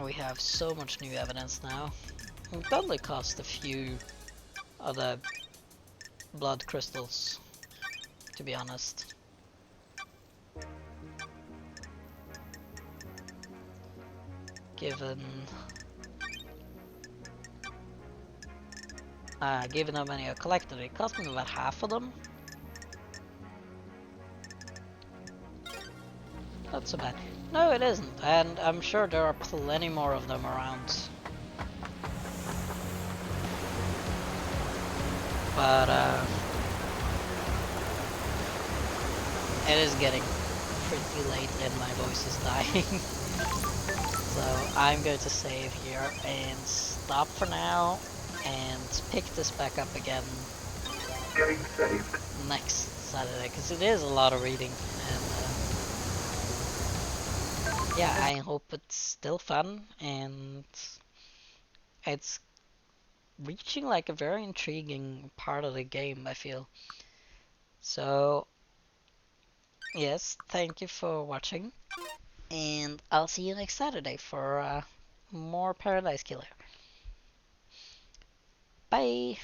we have so much new evidence now. It probably cost a few of the blood crystals, to be honest. Given how many I collected, it cost me about half of them. Not so bad. No, it isn't, and I'm sure there are plenty more of them around. But it is getting pretty late and my voice is dying. So I'm going to save here and stop for now and pick this back up again Game saved. next Saturday, because it is a lot of reading, and yeah, I hope it's still fun and it's reaching like a very intriguing part of the game, I feel. So yes, thank you for watching, and I'll see you next Saturday for more Paradise Killer. Bye!